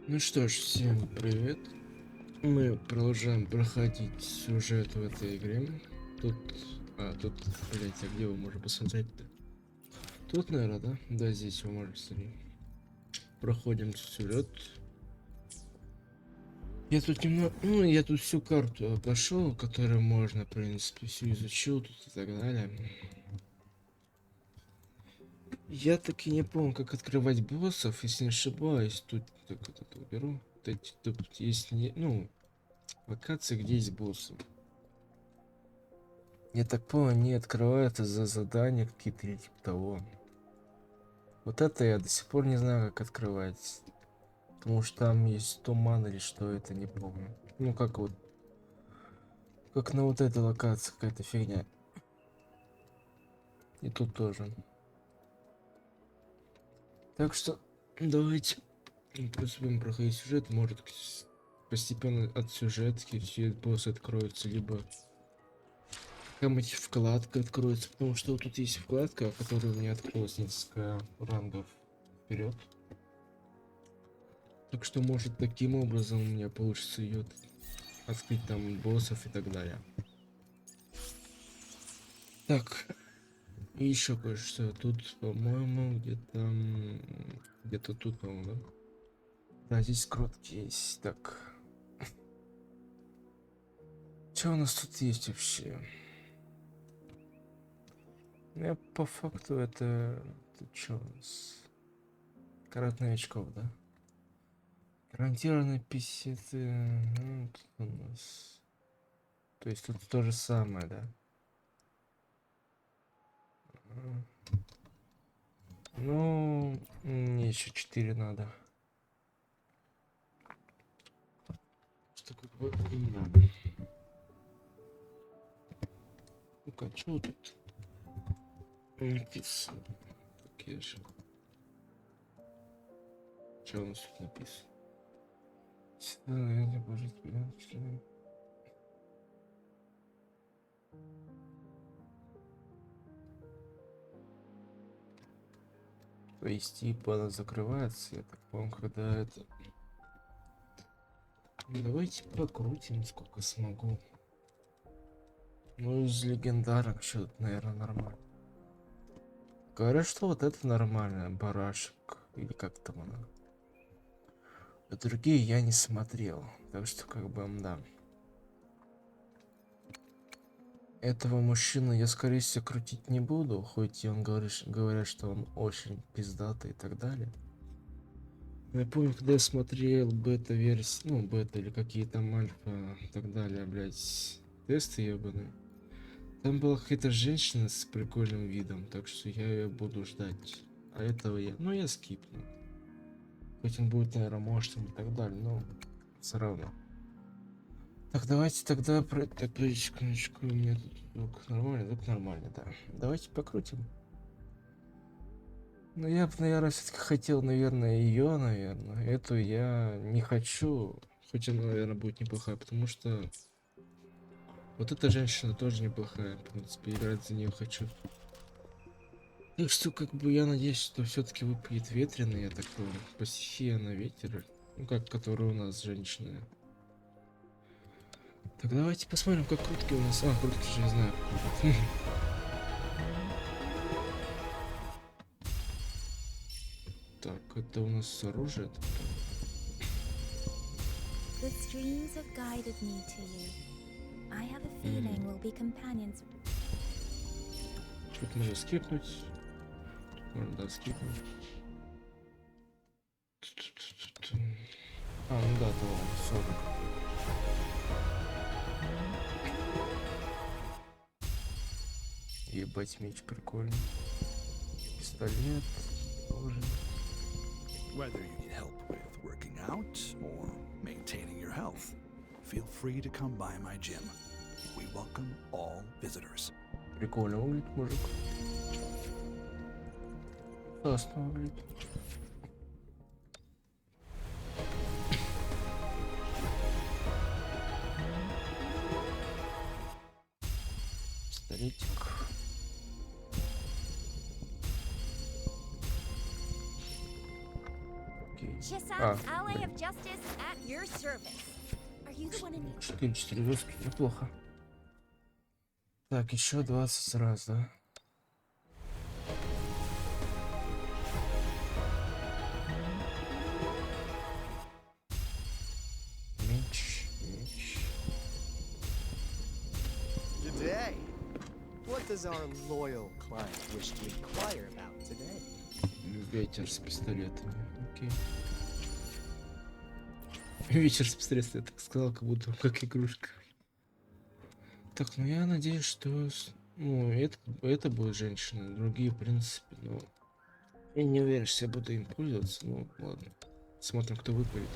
Ну что ж, всем привет. Мы продолжаем проходить сюжет в этой игре. Тут, блять, а где его можно посмотреть-то? Тут, наверное, да? Да, здесь его можно смотреть. Проходим сюжет. Я тут немного, я тут всю карту обошел, которую можно, в принципе, всю изучил тут и так далее. Я так и не помню, как открывать боссов, если не ошибаюсь. Тут так вот это уберу. Тут есть локации, где есть боссы. Я так понял, они открываются за задания какие-то или типа того. Вот это я до сих пор не знаю, как открывать. Потому что там есть туман или что это, не помню. Ну как вот. Как на вот этой локации какая-то фигня. И тут тоже. Так что давайте просто будем проходить сюжет. Может постепенно от сюжетки все боссы откроются, либо какая-нибудь вкладка откроется. Потому что вот тут есть вкладка, которая у меня открылась несколько рангов вперед. Так что, может, таким образом у меня получится ее открыть там боссов и так далее. Так, и еще кое-что. Тут, по-моему, где-то тут, по-моему, да? Да, здесь кротки есть. Так. Что у нас тут есть вообще? Ну, по факту это... Тут что у нас? Карат новичков, да? Гарантированные писеты. Ну, тут у нас... То есть тут то же самое, да? Ну, мне еще 4 надо. Что как бы не надо. Ну-ка, что тут написано? Какие же? Что у нас тут написано? То есть типа она закрывается, я так понял, когда это... Давайте покрутим, сколько смогу. Ну, из легендарок что-то, наверное, нормально. Говорят, что вот это нормально, барашек. Или как там она. А другие я не смотрел. Так что, как бы, да. Этого мужчину я, скорее всего, крутить не буду. Хоть и он говорят, что он очень пиздатый и так далее. Я помню, когда я смотрел бета-версии, ну, бета или какие там альфа и так далее, блять, тесты ебаные. Там была какая-то женщина с прикольным видом, так что я ее буду ждать. А этого я скипну. Хоть он будет, наверное, может и так далее, но все равно. Так, давайте тогда про... Так, секундочку, у меня тут звук нормально, да. Давайте покрутим. Ну, я бы, наверное, все-таки хотел, наверное, ее, наверное. Эту я не хочу. Хоть она, наверное, будет неплохая, потому что вот эта женщина тоже неплохая. В принципе, играть за нее хочу. Так что, как бы, я надеюсь, что все-таки выпадет ветреный, я так понял. По стихии на ветер. Ну, как, который у нас женщина. Так, давайте посмотрим, как крутки у нас. А, крутки же я знаю. Так, это у нас оружие. The streams have guided me to you. I have a feeling we'll be companions. Тут можно скипнуть. Можно, да, скипнуть. А, ну да, то 40. Ебать, меч прикольный. Пистолет тоже. Whether you need help with working out or maintaining your health, feel free to come by my gym. We welcome all visitors. Прикольно выглядит мужик. Классно выглядит. Пистолетик. Окей. Chisat, ally of justice, at your service. Are you the one in need? 4 звездки, неплохо. Так, еще 20 раз, да? Меч. Today, what does our loyal client wish to inquire about today? Ветер с пистолетами. Окей. Вечер с пистолетами, я так сказал, как будто как игрушка. Так, ну я надеюсь, что... Ну, это будет женщина, другие, в принципе, но... Я не уверен, что я буду им пользоваться, ну, ладно. Смотрим, кто выпадет.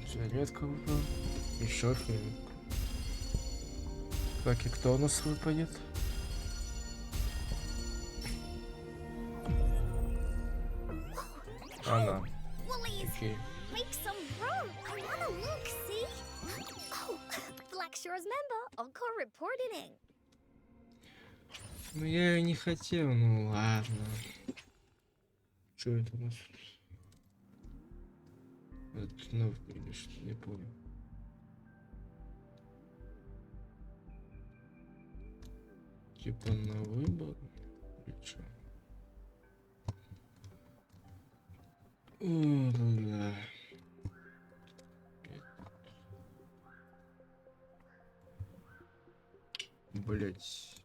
Фиолетка выпал. Еще фиолетка. Так, и кто у нас выпадет? Она. Woolies, Окей. make some room. I wanna look, see? Oh, Black Shore's member, encore reporting. Ну я ее не хотел, ну ладно. Что это у нас? Это новый или что? Не понял. Типа на выбор? Или что? Бля. Блять.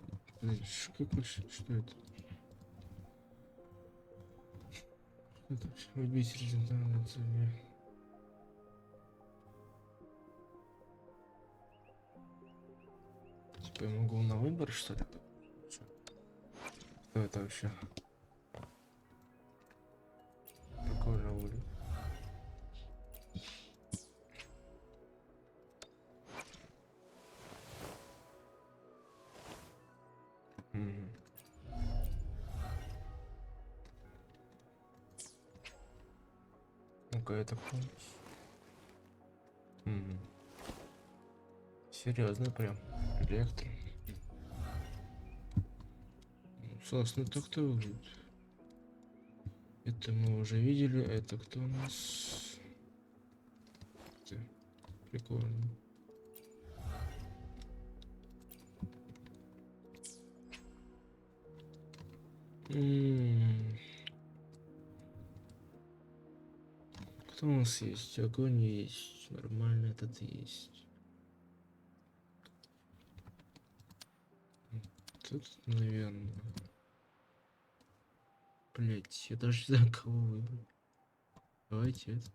Как вообще? Что это? Что это вообще? Выбить результат на цели. Типа я могу на выбор, что ли? Чё? Что это вообще? Прикольно будет. Ну-ка, это кто? Серьезно прям. Электро. Собственно, это кто выглядит? Это мы уже видели. Это кто у нас? Это прикольно. Кто у нас есть? Огонь есть. Нормально этот есть. Тут, наверное. Блять, я даже не знаю, кого выбрать. Давайте это.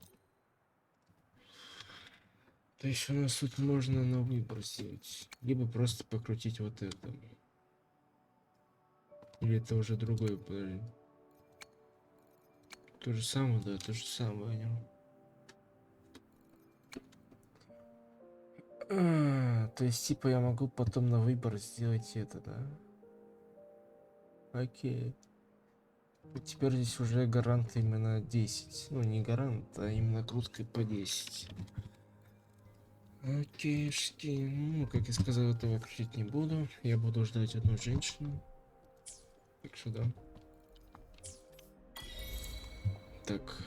То есть у нас тут можно на выбор сделать. Либо просто покрутить вот это. Или это уже другой, подожди. То же самое, да, то же самое. То есть типа я могу потом на выбор сделать это, да? Окей. И теперь здесь уже гарант именно 10. Ну не гарант, а именно круткой по 10. Окейшки. Ну, как я сказал, этого крутить не буду. Я буду ждать одну женщину. Так что да. Так.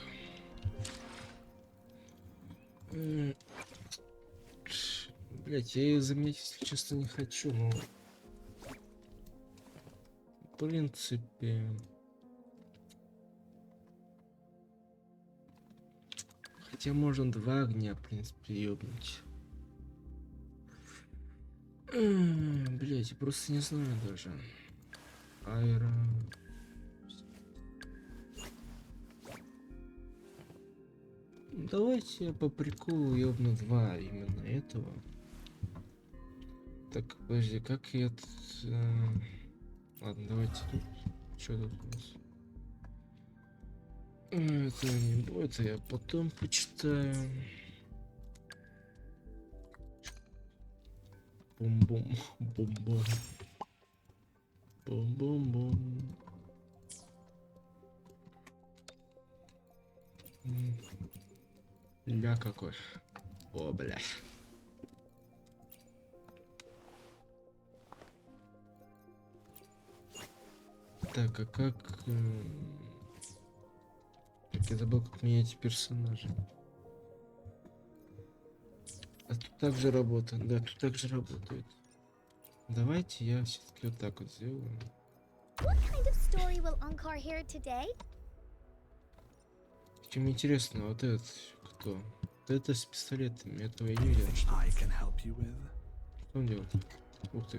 Блять, я ее заменить, если честно, не хочу, но... В принципе... Хотя можно 2 огня, в принципе, ёбнуть. Блять, я просто не знаю даже. Айра... Давайте я по приколу ёбну 2 именно этого. Так, подожди, как я тут... Ладно, давайте тут... Что тут у нас? Это не будет, я потом почитаю. Бум-бум, бум-бум. Бум-бум-бум. Ля какой. О, бля. Так, а как... Так, я забыл, как менять персонажа. А тут также работает. Да, тут также работает. Давайте я все-таки вот так вот сделаю. What kind of story will Ankar hear today? Чем интересно, вот этот кто? Вот это с пистолетами. Этого я не видел. Anything I can help you with? Что он делает? Ух ты.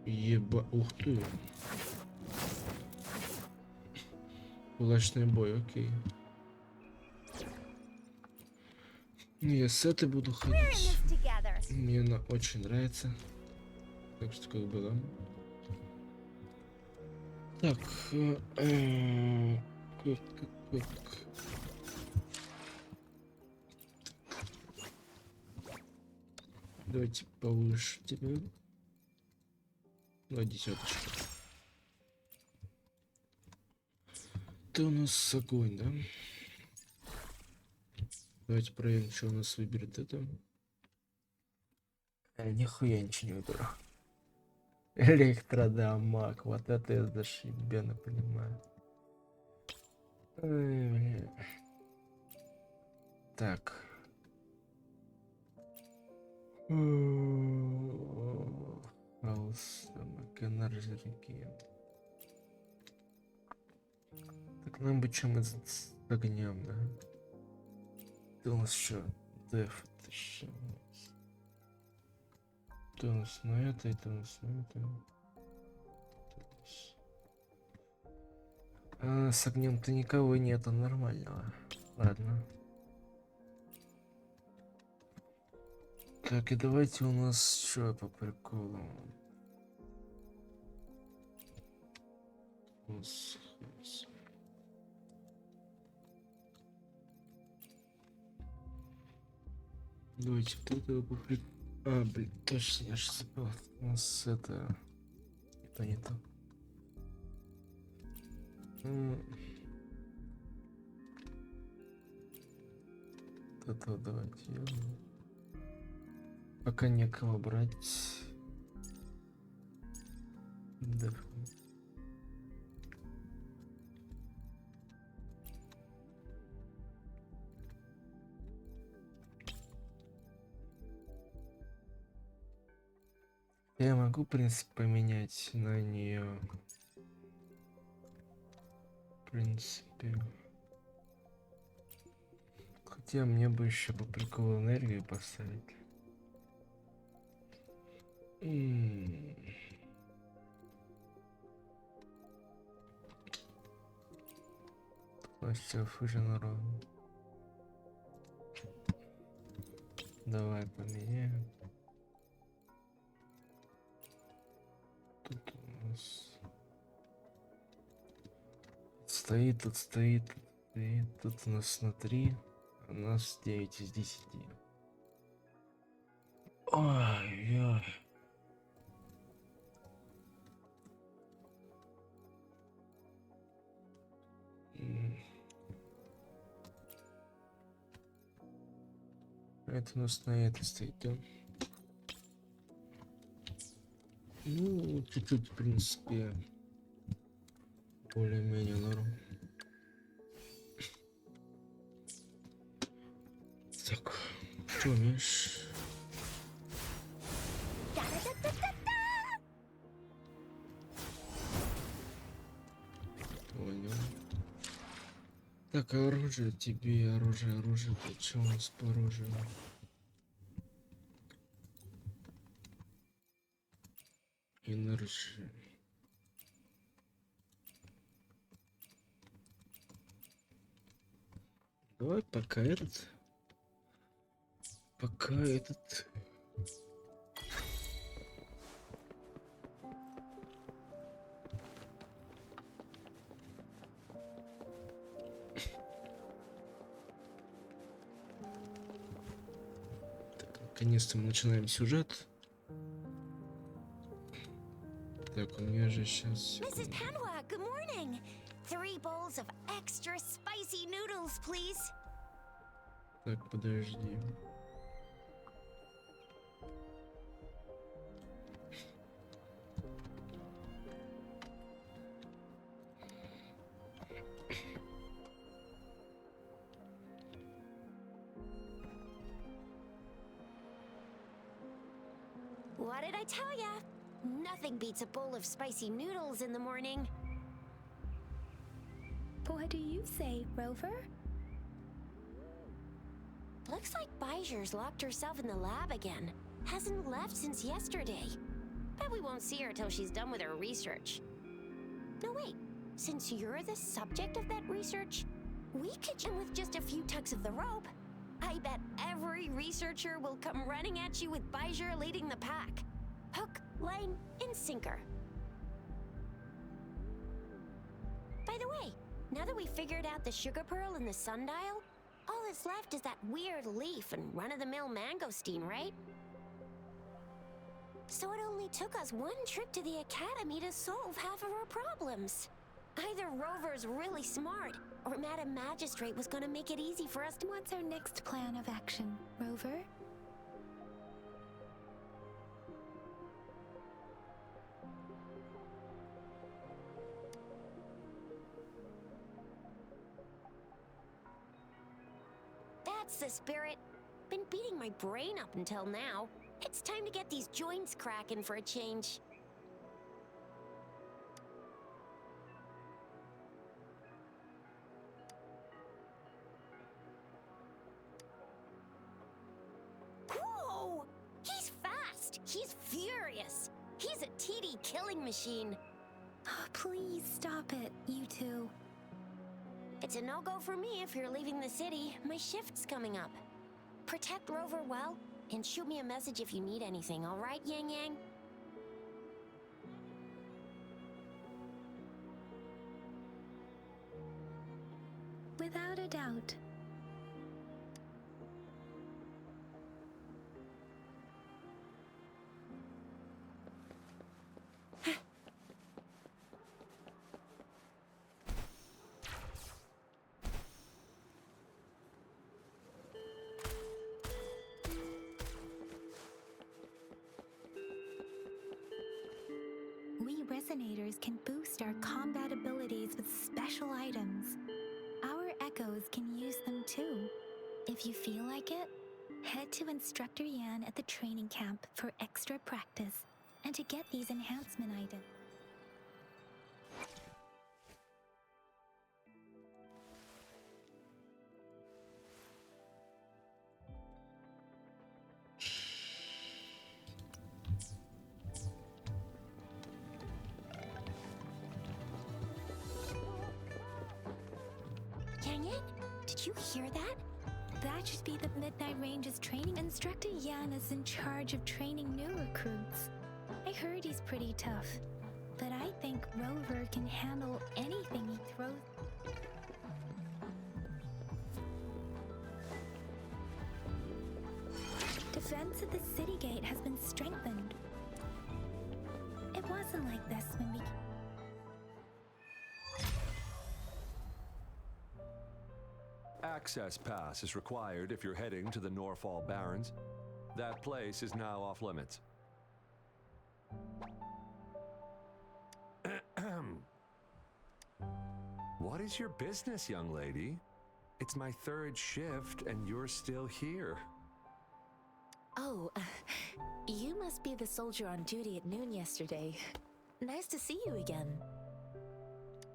Еба... Ух ты. Кулачный бой, окей. Ну, я с этой буду We're in ходить. this together. Мне она очень нравится. Так что как бы да. Так. Как. Давайте повыше тебя. Ну, десяточка. Это у нас огонь, да? Давайте проверим, что у нас выберет это. Нихуя ничего не выберу. Электродамаг. Вот это я зашибенно понимаю. Ой, бля. Так. Энергии. Так нам бы чем с огнем, да? Ты у нас что? Деф, ты что? Ты у нас на это, это у нас на это. А, с огнем-то никого нету нормального. Ладно. Так, и давайте у нас что по приколу? Давайте вот этого по приколу. А, блин, точно, я же забыл. У нас это... Это не то. Это давайте я... Пока некого брать. Да. Я могу, в принципе, поменять на нее. В принципе. Хотя мне бы еще по приколу энергию поставить. Все уже народ. Давай поменяем. Тут у нас стоит, тут стоит, тут стоит. Тут у нас на 3, а у нас 9 из 10. Ой-ой. Это у нас на это стоит, да? Ну, чуть-чуть, в принципе, более-менее норм. Так, что умеешь? Понял. Так, оружие тебе, оружие. Что у нас по оружию? Энергия. Давай пока этот. Пока этот. Так, наконец-то мы начинаем сюжет. Так, у меня же сейчас... Mrs. Panwa, good morning. 3 bowls of extra spicy noodles, please. Так, подожди. What did I tell ya? Nothing beats a bowl of spicy noodles in the morning. What do you say, Rover? Looks like Bijur's locked herself in the lab again. Hasn't left since yesterday. Bet we won't see her till she's done with her research. No, wait. Since you're the subject of that research, we could jump with just a few tugs of the rope. I bet every researcher will come running at you with Bijur leading the pack. Hook, line, and sinker. By the way, now that we figured out the sugar pearl and the sundial, all that's left is that weird leaf and run-of-the-mill mangosteen, right? So it only took us 1 trip to the academy to solve half of our problems. Either Rover's really smart, or Madam Magistrate was gonna make it easy for us to... What's our next plan of action, Rover? That's the spirit. Been beating my brain up until now. It's time to get these joints cracking for a change. Whoa! He's fast! He's furious! He's a TD killing machine. Oh, please stop it, you two. It's a no-go for me if you're leaving the city. My shift's coming up. Protect Rover well, and shoot me a message if you need anything, all right, Yang Yang? Without a doubt. We resonators can boost our combat abilities with special items. Our echoes can use them too. If you feel like it, head to Instructor Yan at the training camp for extra practice and to get these enhancement items. Yang Yang, did you hear that? That should be the Midnight Range's training. Instructor Yan is in charge of training new recruits. I heard he's pretty tough, but I think Rover can handle anything he throws. Defense at the city gate has been strengthened. It wasn't like this when we... Access pass is required if you're heading to the Norfall Barrens. That place is now off limits. What is your business, young lady? It's my 3rd shift and you're still here. Oh, you must be the soldier on duty at noon yesterday. Nice to see you again.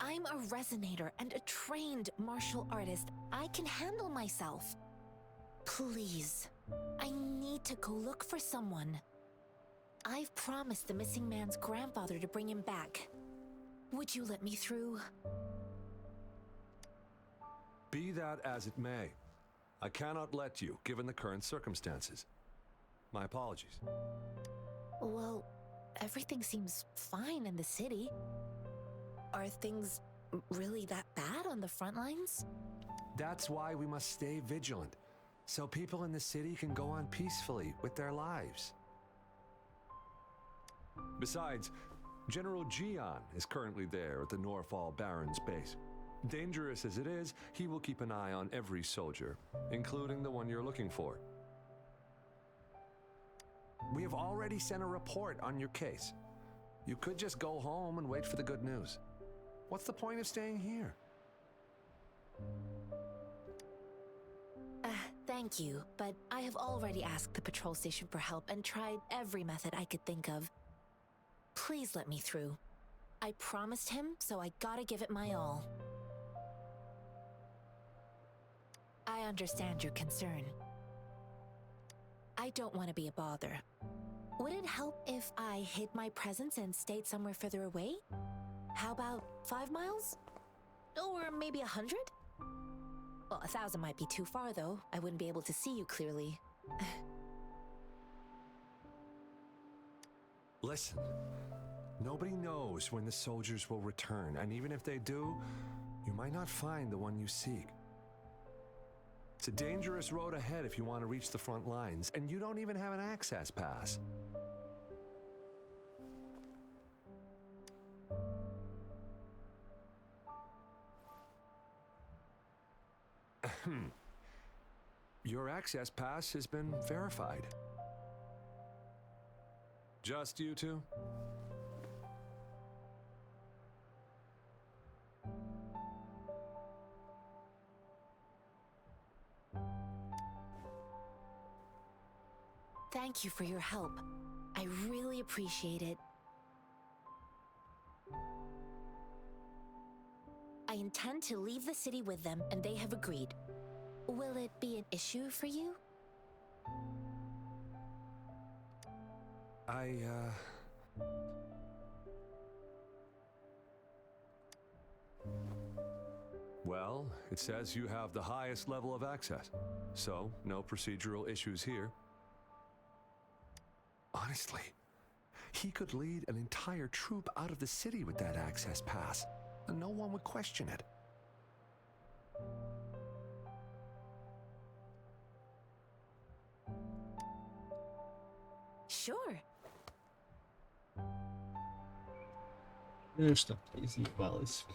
I'm a resonator and a trained martial artist. I can handle myself. Please, I need to go look for someone. I've promised the missing man's grandfather to bring him back. Would you let me through? Be that as it may, I cannot let you, given the current circumstances. My apologies. Well, everything seems fine in the city. Are things really that bad on the front lines? That's why we must stay vigilant, so people in the city can go on peacefully with their lives. Besides, General Jian is currently there at the Norfall Baron's base. Dangerous as it is, he will keep an eye on every soldier, including the one you're looking for. We have already sent a report on your case. You could just go home and wait for the good news. What's the point of staying here? Thank you, but I have already asked the patrol station for help and tried every method I could think of. Please let me through. I promised him, so I gotta give it my all. I understand your concern. I don't want to be a bother. Would it help if I hid my presence and stayed somewhere further away? How about 5 miles? Or maybe 100? Well, 1,000 might be too far, though. I wouldn't be able to see you clearly. Listen, nobody knows when the soldiers will return, and even if they do, you might not find the one you seek. It's a dangerous road ahead if you want to reach the front lines, and you don't even have an access pass. Your access pass has been verified. Just you two? Thank you for your help. I really appreciate it. I intend to leave the city with them, and they have agreed. Will it be an issue for you? Well, it says you have the highest level of access, so no procedural issues here. Honestly, he could lead an entire troop out of the city with that access pass, and no one would question it. Sure. Ну что, изъебалась.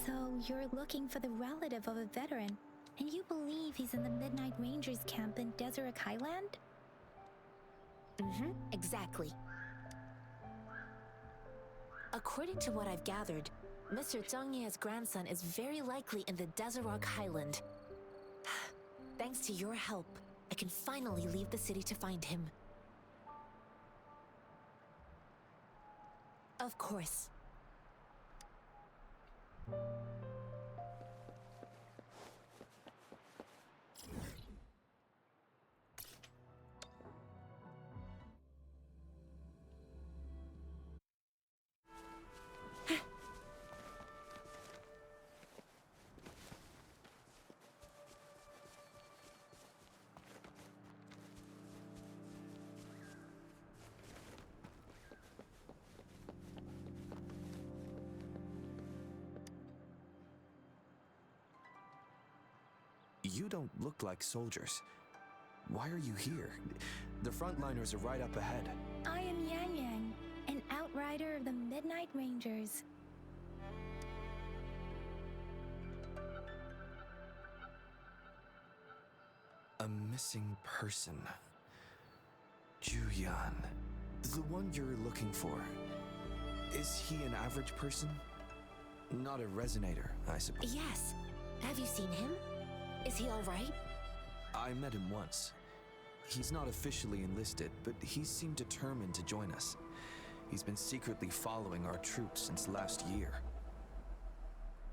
So you're looking for the relative of a veteran, and you believe he's in the Midnight Rangers camp in Deseret Highland? Exactly. According to what I've gathered, Mr. Zhang Ye's grandson is very likely in the Deseret Highland. Thanks to your help, I can finally leave the city to find him. Of course. You don't look like soldiers. Why are you here? The frontliners are right up ahead. I am Yang Yang, an outrider of the Midnight Rangers. A missing person. Juyan. The one you're looking for. Is he an average person? Not a resonator, I suppose. Yes. Have you seen him? Is he all right? I met him once. He's not officially enlisted, but he seemed determined to join us. He's been secretly following our troops since last year.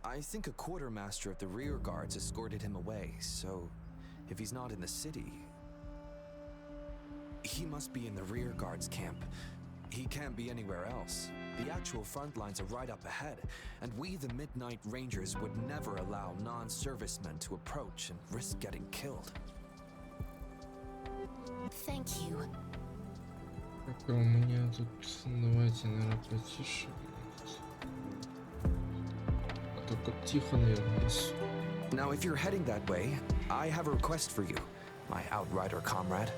I think a quartermaster of the rear guards escorted him away, so if he's not in the city, he must be in the rear guards camp. He can't be anywhere else. The actual front lines are right up ahead, and we, the Midnight Rangers, would never allow non-servicemen to approach and risk getting killed. Thank you. Так, у меня тут... Давайте, наверное, потише. А то как тихо, наверное, здесь. Now, if you're heading that way, I have a request for you, my outrider comrade.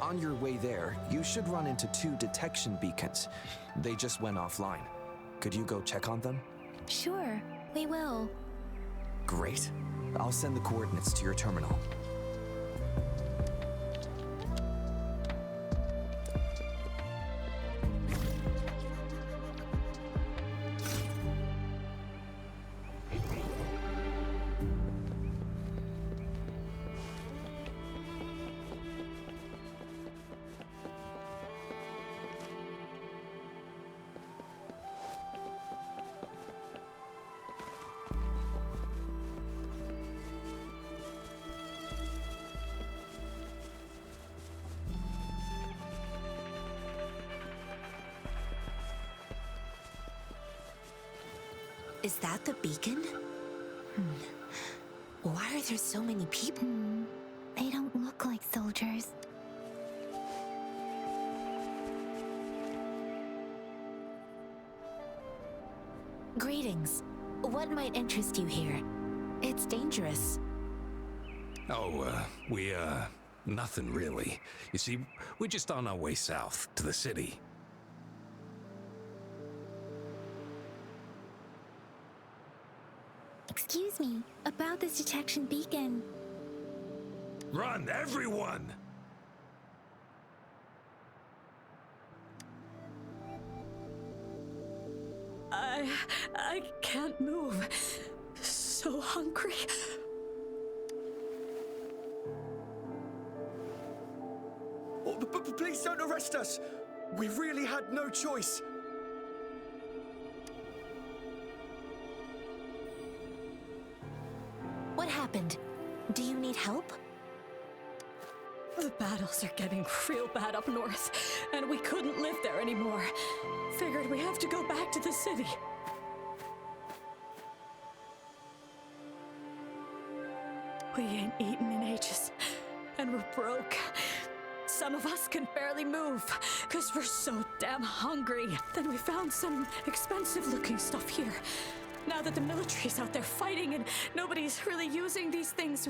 On your way there, you should run into 2 detection beacons. They just went offline. Could you go check on them? Sure, we will. Great. I'll send the coordinates to your terminal. Is that the beacon? Why are there so many people? They don't look like soldiers. Greetings. What might interest you here? It's dangerous. Nothing really. You see, we're just on our way south to the city. Excuse me, about this detection beacon. Run, everyone! I can't move. So hungry. Oh, please don't arrest us. We really had no choice. What happened? Do you need help? The battles are getting real bad up north, and we couldn't live there anymore. Figured we have to go back to the city. We ain't eaten in ages, and we're broke. Some of us can barely move, because we're so damn hungry. Then we found some expensive-looking stuff here. Now that the military's out there fighting and nobody's really using these things,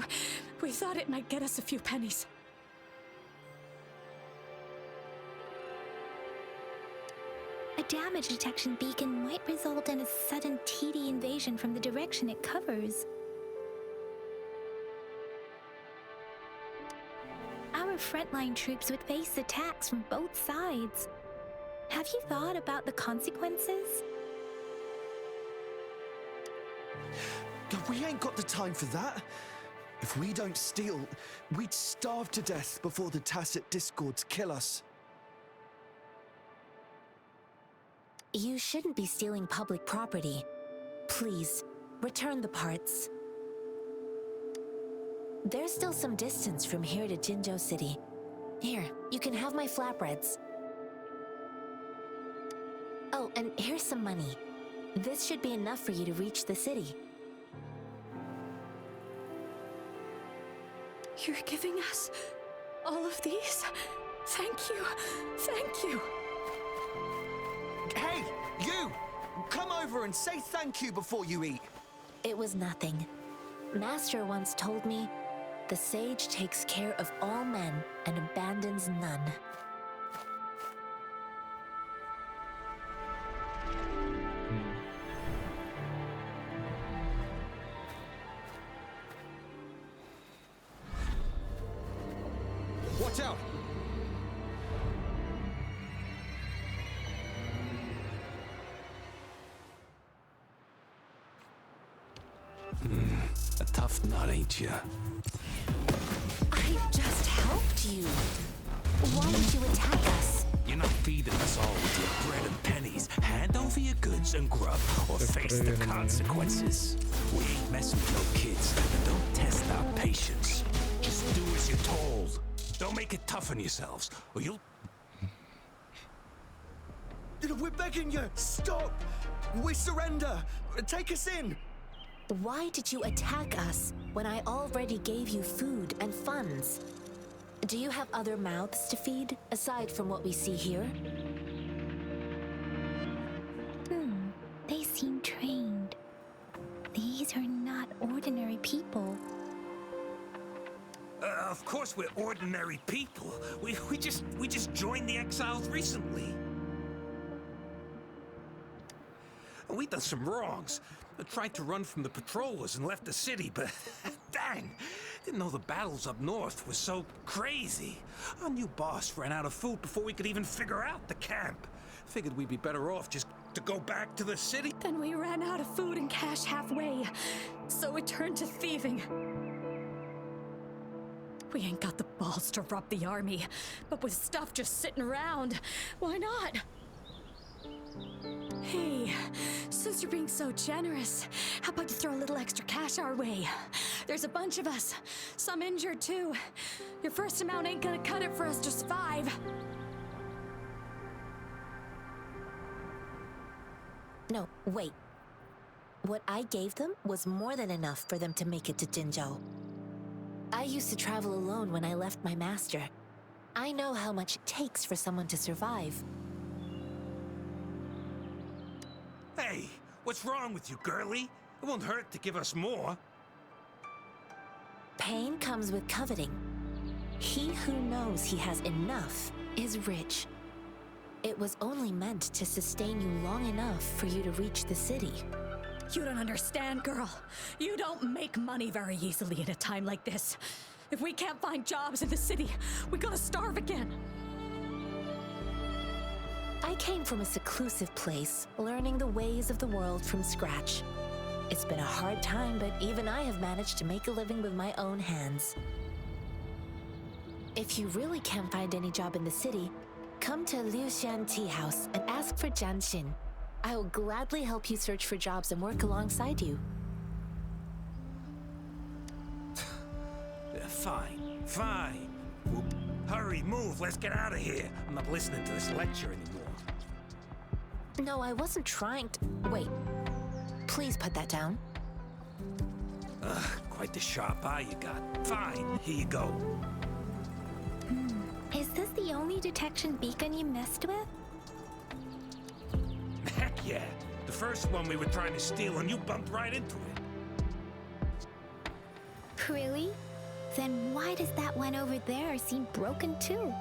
we thought it might get us a few pennies. A damage detection beacon might result in a sudden TD invasion from the direction it covers. Our frontline troops would face attacks from both sides. Have you thought about the consequences? We ain't got the time for that. If we don't steal, we'd starve to death before the tacit discords kill us. You shouldn't be stealing public property. Please, return the parts. There's still some distance from here to Jinzhou City. Here, you can have my flatbreads. Oh, and here's some money. This should be enough for you to reach the city. You're giving us all of these? Thank you. Thank you. Hey, you! Come over and say thank you before you eat. It was nothing. Master once told me, the sage takes care of all men and abandons none. Watch out! A tough nut, ain't ya? I just helped you. Why did you attack us? You're not feeding us all with your bread and pennies. Hand over your goods and grub, or face the consequences. We ain't messing with no kids, and don't test our patience. Just do as you're told. Don't make it tough on yourselves, or you'll... We're begging you, stop! We surrender! Take us in! Why did you attack us when I already gave you food and funds? Do you have other mouths to feed, aside from what we see here? They seem trained. These are not ordinary people. Of course we're ordinary people. We just joined the exiles recently. We done some wrongs. I tried to run from the patrollers and left the city, but dang, didn't know the battles up north were so crazy. Our new boss ran out of food before we could even figure out the camp. Figured we'd be better off just to go back to the city. Then we ran out of food and cash halfway, so we turned to thieving. We ain't got the balls to rob the army, but with stuff just sitting around, why not? Hey, since you're being so generous, how about you throw a little extra cash our way? There's a bunch of us, some injured too. Your first amount ain't gonna cut it for us to survive. No, wait. What I gave them was more than enough for them to make it to Jinzhou. I used to travel alone when I left my master. I know how much it takes for someone to survive. Hey, what's wrong with you, girlie? It won't hurt to give us more. Pain comes with coveting. He who knows he has enough is rich. It was only meant to sustain you long enough for you to reach the city. You don't understand, girl. You don't make money very easily in a time like this. If we can't find jobs in the city, we're gonna starve again. I came from a seclusive place, learning the ways of the world from scratch. It's been a hard time, but even I have managed to make a living with my own hands. If you really can't find any job in the city, come to Liu Xian Tea House and ask for Jian Xin. I will gladly help you search for jobs and work alongside you. Fine, fine. Hurry, move, let's get out of here. I'm not listening to this lecture anymore. No, I wasn't trying to... Wait. Please put that down. Quite the sharp eye you got. Fine, here you go. Is this the only detection beacon you messed with? Heck yeah. The first one we were trying to steal and you bumped right into it. Really? Then why does that one over there seem broken too?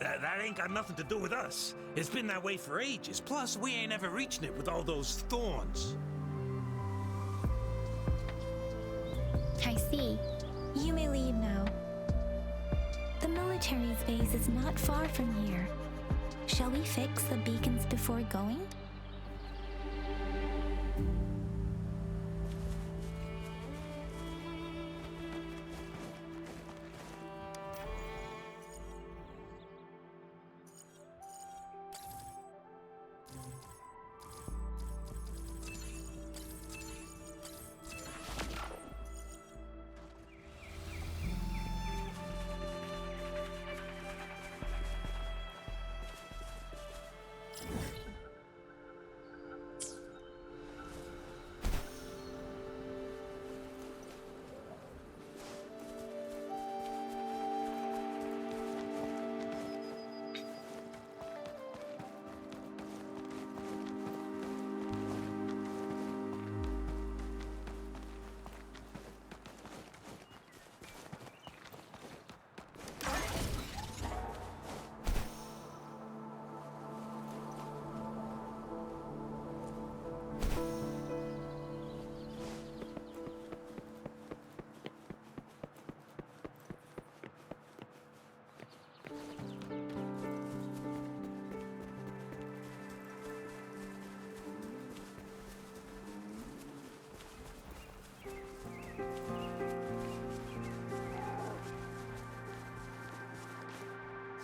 That ain't got nothing to do with us. It's been that way for ages. Plus, we ain't ever reaching it with all those thorns. I see. You may leave now. The military's base is not far from here. Shall we fix the beacons before going?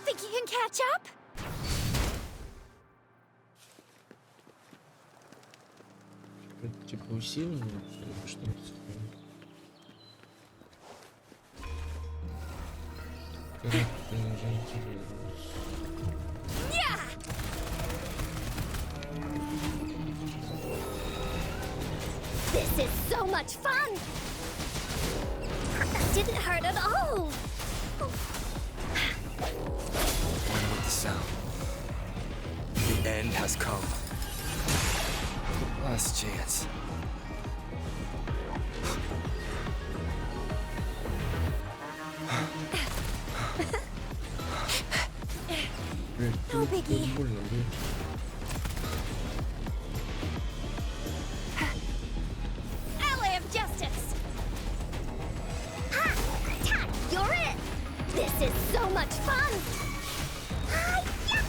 Think you can catch up? Это типа усиливание или что это такое? Как это уже интересно. This is so much fun! That didn't hurt at all! One with the sound. The end has come. Last chance. Блядь, No biggie. больно, блядь. Ally of justice. Ha! Ta! You're it. This is so much fun. Hi-ya!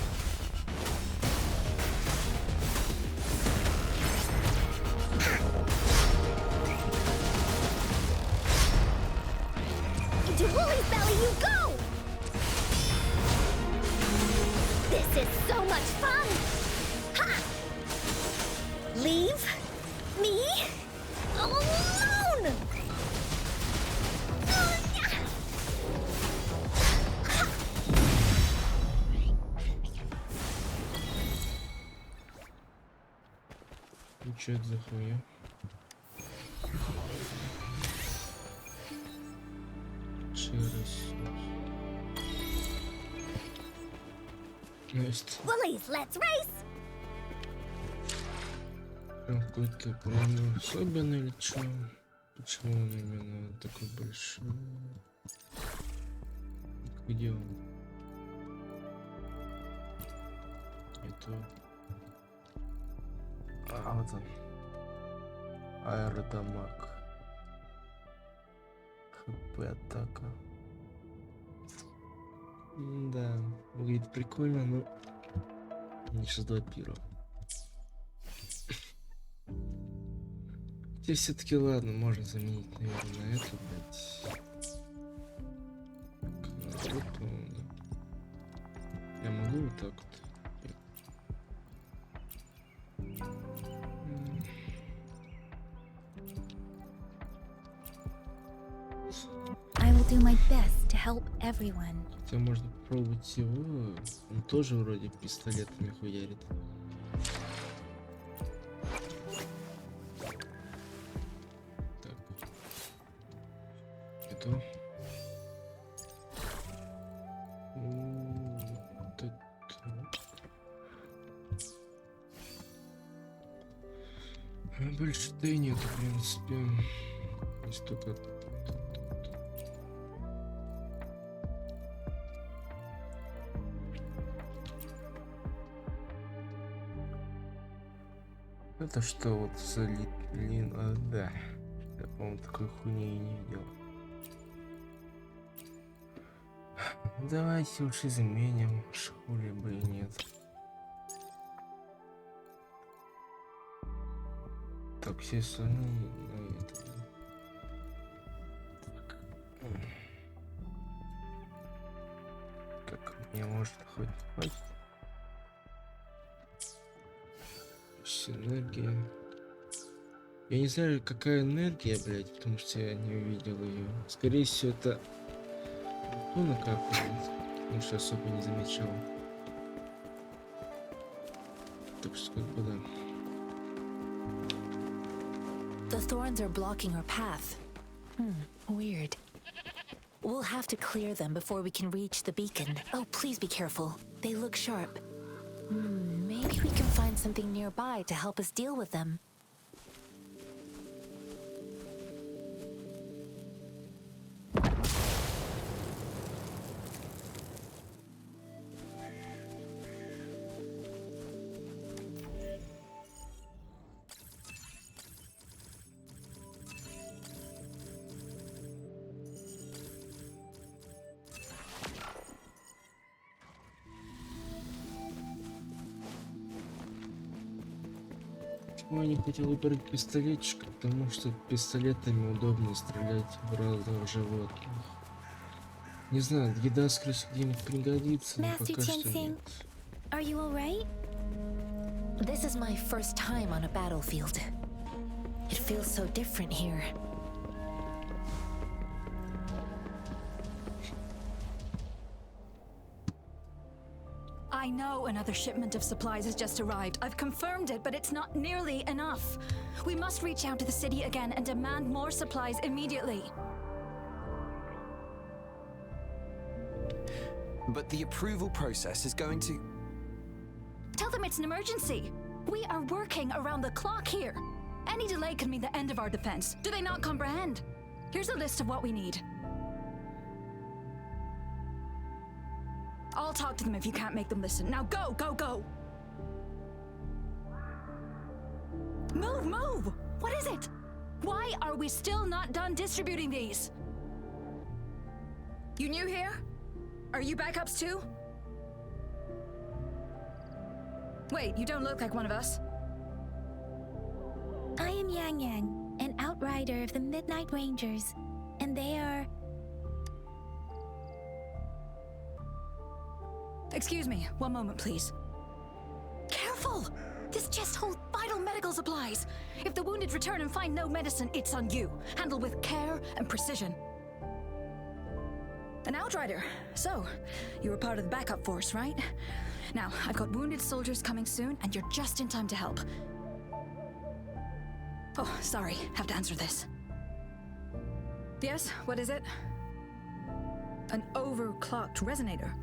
Into Wooly's belly you go! This is so much fun! Ha! Leave me alone! И чё это за хуйня? Через... Есть Woolies, let's race! какой-то прям особенный или чё? Почему он именно такой большой? Где он? Это... А, вот он. Аэродамаг. ХП атака. Да, выглядит прикольно, но не 6-2 пира. Хотя все-таки ладно, можно заменить, наверное, на эту, блядь. Вот, по-моему, да. Я могу вот так вот. I will do my best to help everyone. Хотя можно попробовать его. Он тоже вроде пистолетами хуярит. Так. Это. Вот это. Больше-то и нету, в принципе. Есть только... Это что вот за да. Я, по-моему, такой хуйни и не видел. Давайте уж изменим, шхули бы и нет. Так, все остальные на это. Так. Как мне может хоть хватит? Энергия. Я не знаю, какая энергия, блядь, потому что я не увидел ее. Скорее всего, это накапливает, потому что особо не замечал. Так что как бы да. The thorns are blocking our path. Weird. We'll have to clear them before we can reach the beacon. Oh, please be careful. They look sharp. Maybe we can find something nearby to help us deal with them. Я не хотел выбрать пистолетчик, потому что пистолетами удобно стрелять в разных животных. Не знаю, еда, скорее всего, где-нибудь пригодится, но Master пока что Tianxing, нет. are you alright? This is my first time on a battlefield. It feels so different here. I know another shipment of supplies has just arrived. I've confirmed it, but it's not nearly enough. We must reach out to the city again and demand more supplies immediately. But the approval process is going to... Tell them it's an emergency. We are working around the clock here. Any delay could mean the end of our defense. Do they not comprehend? Here's a list of what we need. I'll talk to them if you can't make them listen. Now go, go, go! Move, move! What is it? Why are we still not done distributing these? You new here? Are you backups too? Wait, you don't look like one of us. I am Yang Yang, an outrider of the Midnight Rangers, and they are... Excuse me, one moment, please. Careful! This chest holds vital medical supplies. If the wounded return and find no medicine, it's on you. Handle with care and precision. An outrider. So, you were part of the backup force, right? Now, I've got wounded soldiers coming soon, and you're just in time to help. Oh, sorry, have to answer this. Yes, what is it? An overclocked resonator.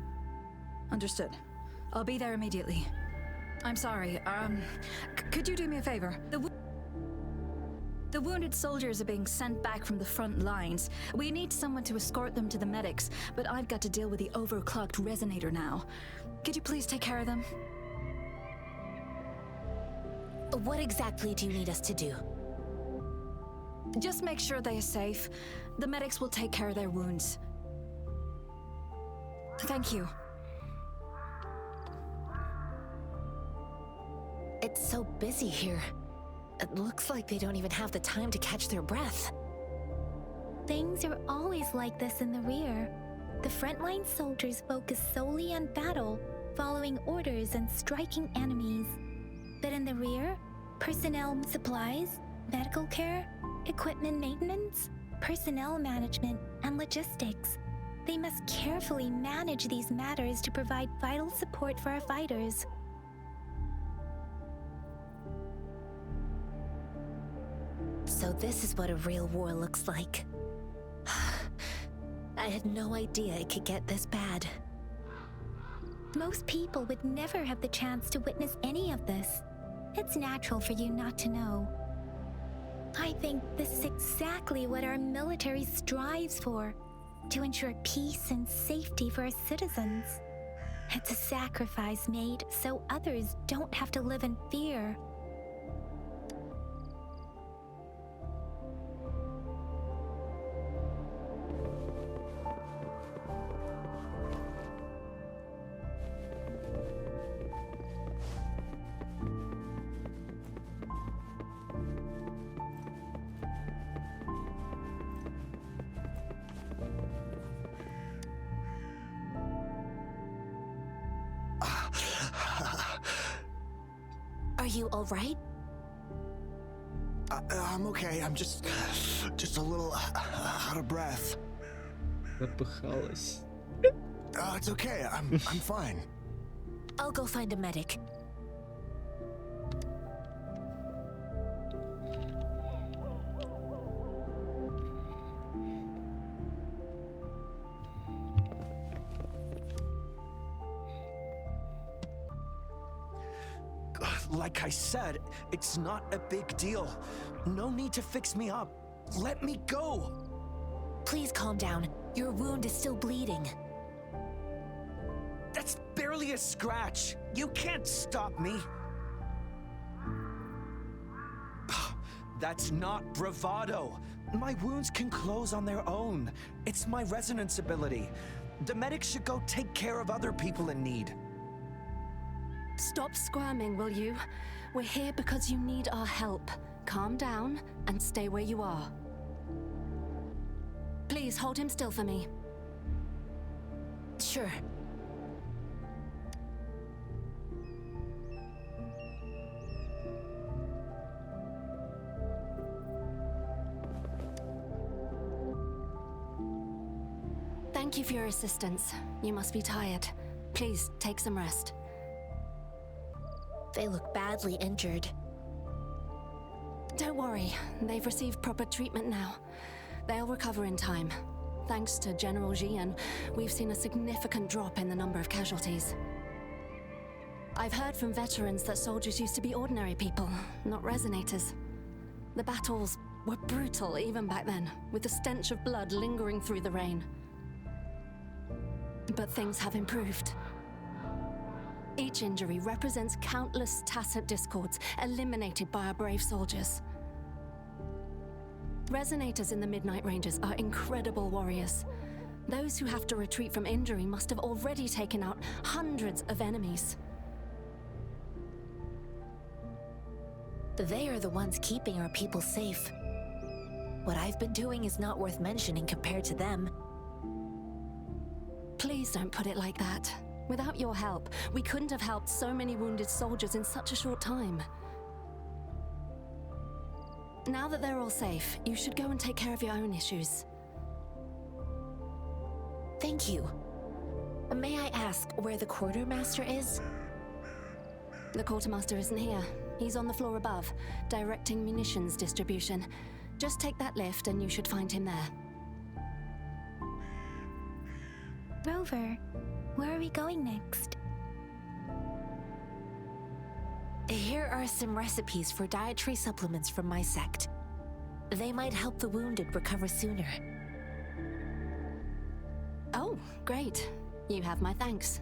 Understood. I'll be there immediately. I'm sorry, could you do me a favor? The wounded soldiers are being sent back from the front lines. We need someone to escort them to the medics, but I've got to deal with the overclocked resonator now. Could you please take care of them? What exactly do you need us to do? Just make sure they are safe. The medics will take care of their wounds. Thank you. It's so busy here. It looks like they don't even have the time to catch their breath. Things are always like this in the rear. The frontline soldiers focus solely on battle, following orders and striking enemies. But in the rear, personnel supplies, medical care, equipment maintenance, personnel management, and logistics. They must carefully manage these matters to provide vital support for our fighters. So this is what a real war looks like. I had no idea it could get this bad. Most people would never have the chance to witness any of this. It's natural for you not to know. I think this is exactly what our military strives for, to ensure peace and safety for our citizens. It's a sacrifice made so others don't have to live in fear. Are you all right? I'm okay. I'm just a little out of breath. Запыхалась. It's okay. I'm fine. I'll go find a medic. Like I said, it's not a big deal. No need to fix me up. Let me go. Please calm down. Your wound is still bleeding. That's barely a scratch. You can't stop me. That's not bravado. My wounds can close on their own. It's my resonance ability. The medics should go take care of other people in need. Stop squirming, will you? We're here because you need our help. Calm down and stay where you are. Please hold him still for me. Sure. Thank you for your assistance. You must be tired. Please take some rest. They look badly injured. Don't worry, they've received proper treatment now. They'll recover in time. Thanks to General Jian, we've seen a significant drop in the number of casualties. I've heard from veterans that soldiers used to be ordinary people, not resonators. The battles were brutal even back then, with the stench of blood lingering through the rain. But things have improved. Each injury represents countless tacit discords eliminated by our brave soldiers. Resonators in the Midnight Rangers are incredible warriors. Those who have to retreat from injury must have already taken out hundreds of enemies. They are the ones keeping our people safe. What I've been doing is not worth mentioning compared to them. Please don't put it like that. Without your help, we couldn't have helped so many wounded soldiers in such a short time. Now that they're all safe, you should go and take care of your own issues. Thank you. May I ask where the quartermaster is? The quartermaster isn't here. He's on the floor above, directing munitions distribution. Just take that lift and you should find him there. Rover, where are we going next? Here are some recipes for dietary supplements from my sect. They might help the wounded recover sooner. Oh, great. You have my thanks.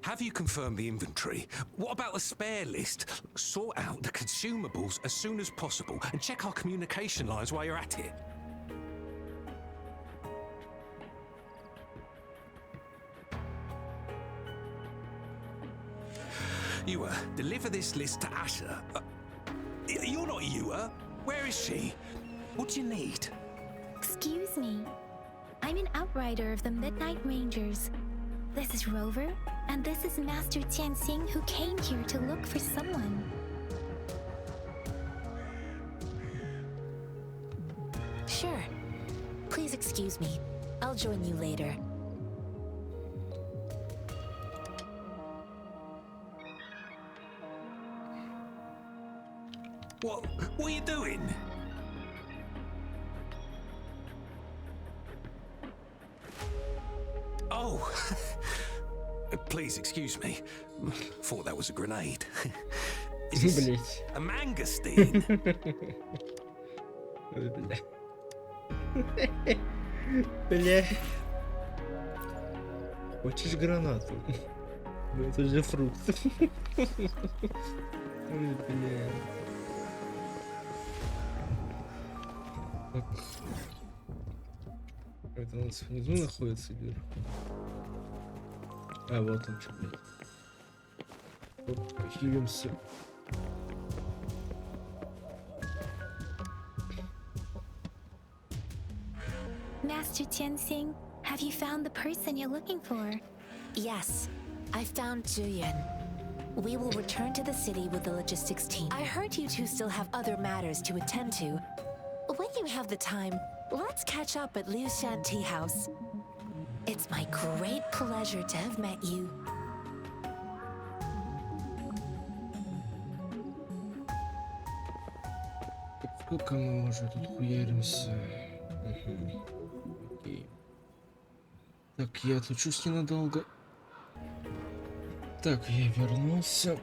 Have you confirmed the inventory? What about the spare list? Sort out the consumables as soon as possible and check our communication lines while you're at it. Ewa, deliver this list to Asher. You're not Ewa. Where is she? What do you need? Excuse me. I'm an outrider of the Midnight Rangers. This is Rover, and this is Master Tianxing, who came here to look for someone. Sure. Please excuse me. I'll join you later. What are you doing? Oh, please excuse me. Thought that was a grenade. Is this Блять. a mangosteen? Бля. Хочешь гранату? Ну это же фрукт. Ой, бля. Так. Это у нас внизу находится или вверху? А, вот он что, блядь. Оп, похилимся. Master Tianxing, have you found the person you're looking for? Yes, I found Zhuyan. We will return to the city with the logistics team. I heard you two still have other matters to attend to. When you have the time, let's catch up at Liu Shan Tea House. It's my great pleasure to have met you. Сколько мы уже тут хуяримся? Угу. Окей. Так, я отучусь ненадолго. Так, я вернулся.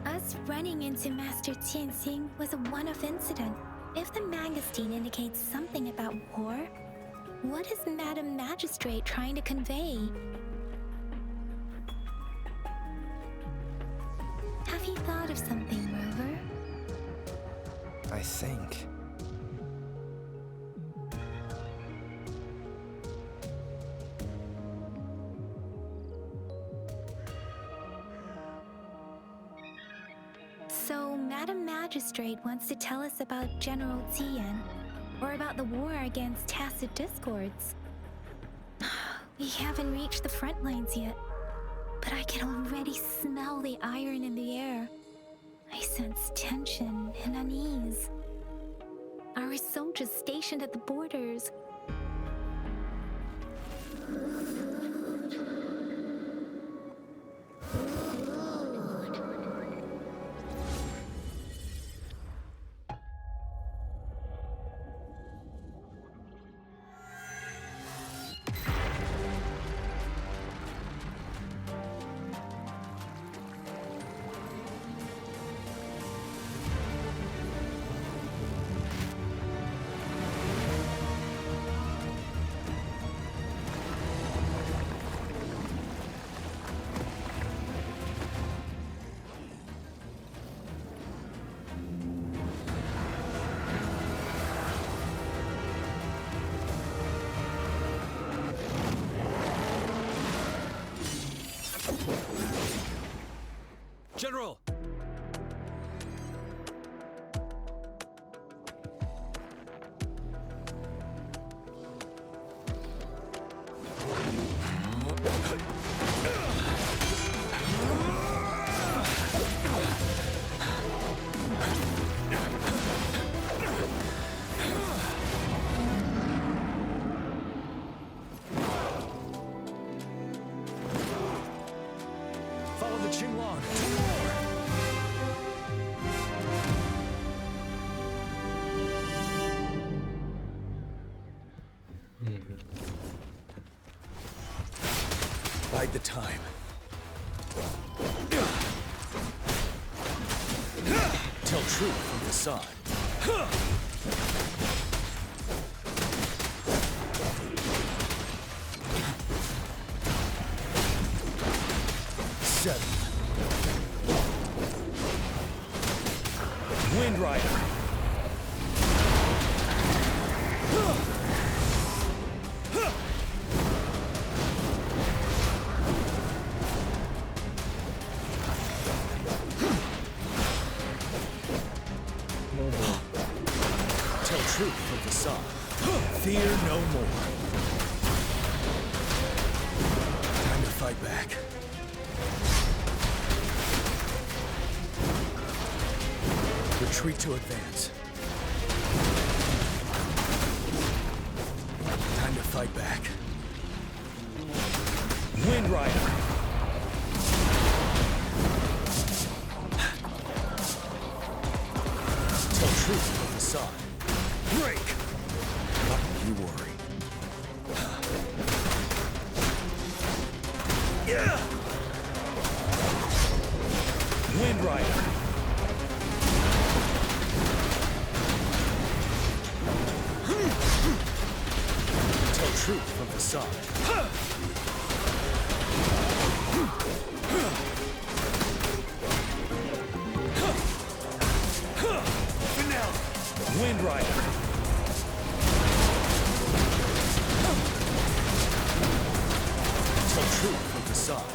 Us running into Master Tianxing was a one-off incident. If the Mangosteen indicates something about war, what is Madam Magistrate trying to convey? Have you thought of something, Rover? I think. So, Madam Magistrate wants to tell us about General Tian. Or about the war against tacit discords. We haven't reached the front lines yet, but I can already smell the iron in the air. I sense tension and unease. Our soldiers stationed at the borders. General! Follow the Qinglong. Bide the time. Tell truth from facade. 7. Wind Rider. Tell truth from facade. Fear no more. Time to fight back. Retreat to advance. Time to fight back. Wind Rider. Tell truth from the side. Break! Not you worry. Yeah! Wind Rider. Tell truth from facade. Finale. Wind Rider. Tell truth from facade.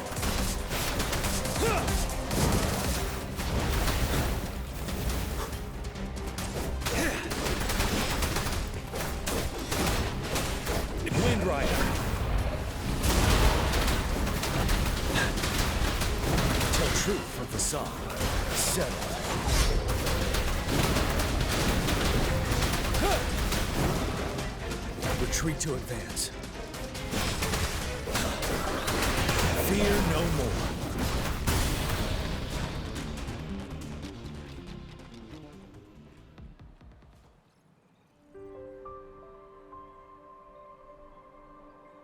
Wind Rider. Tell truth from facade. 7. Retreat to advance. Fear no more.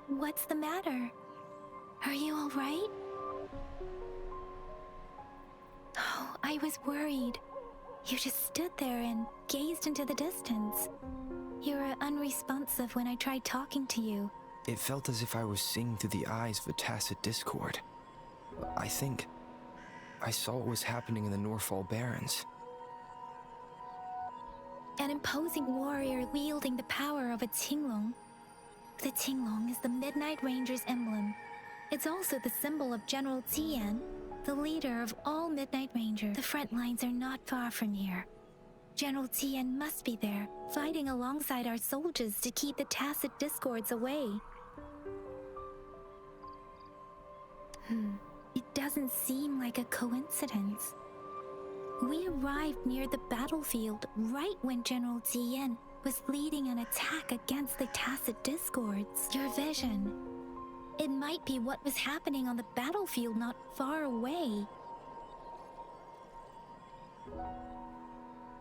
What's the matter? Are you all right? Oh, I was worried. You just stood there and gazed into the distance. You were unresponsive when I tried talking to you. It felt as if I was seeing through the eyes of a tacit discord. I think I saw what was happening in the Norfall Barrens. An imposing warrior wielding the power of a Qinglong. The Qinglong is the Midnight Ranger's emblem. It's also the symbol of General Tian, the leader of all Midnight Rangers. The front lines are not far from here. General Tien must be there, fighting alongside our soldiers to keep the tacit discords away. It doesn't seem like a coincidence. We arrived near the battlefield right when General Tien was leading an attack against the tacit discords. Your vision. It might be what was happening on the battlefield not far away.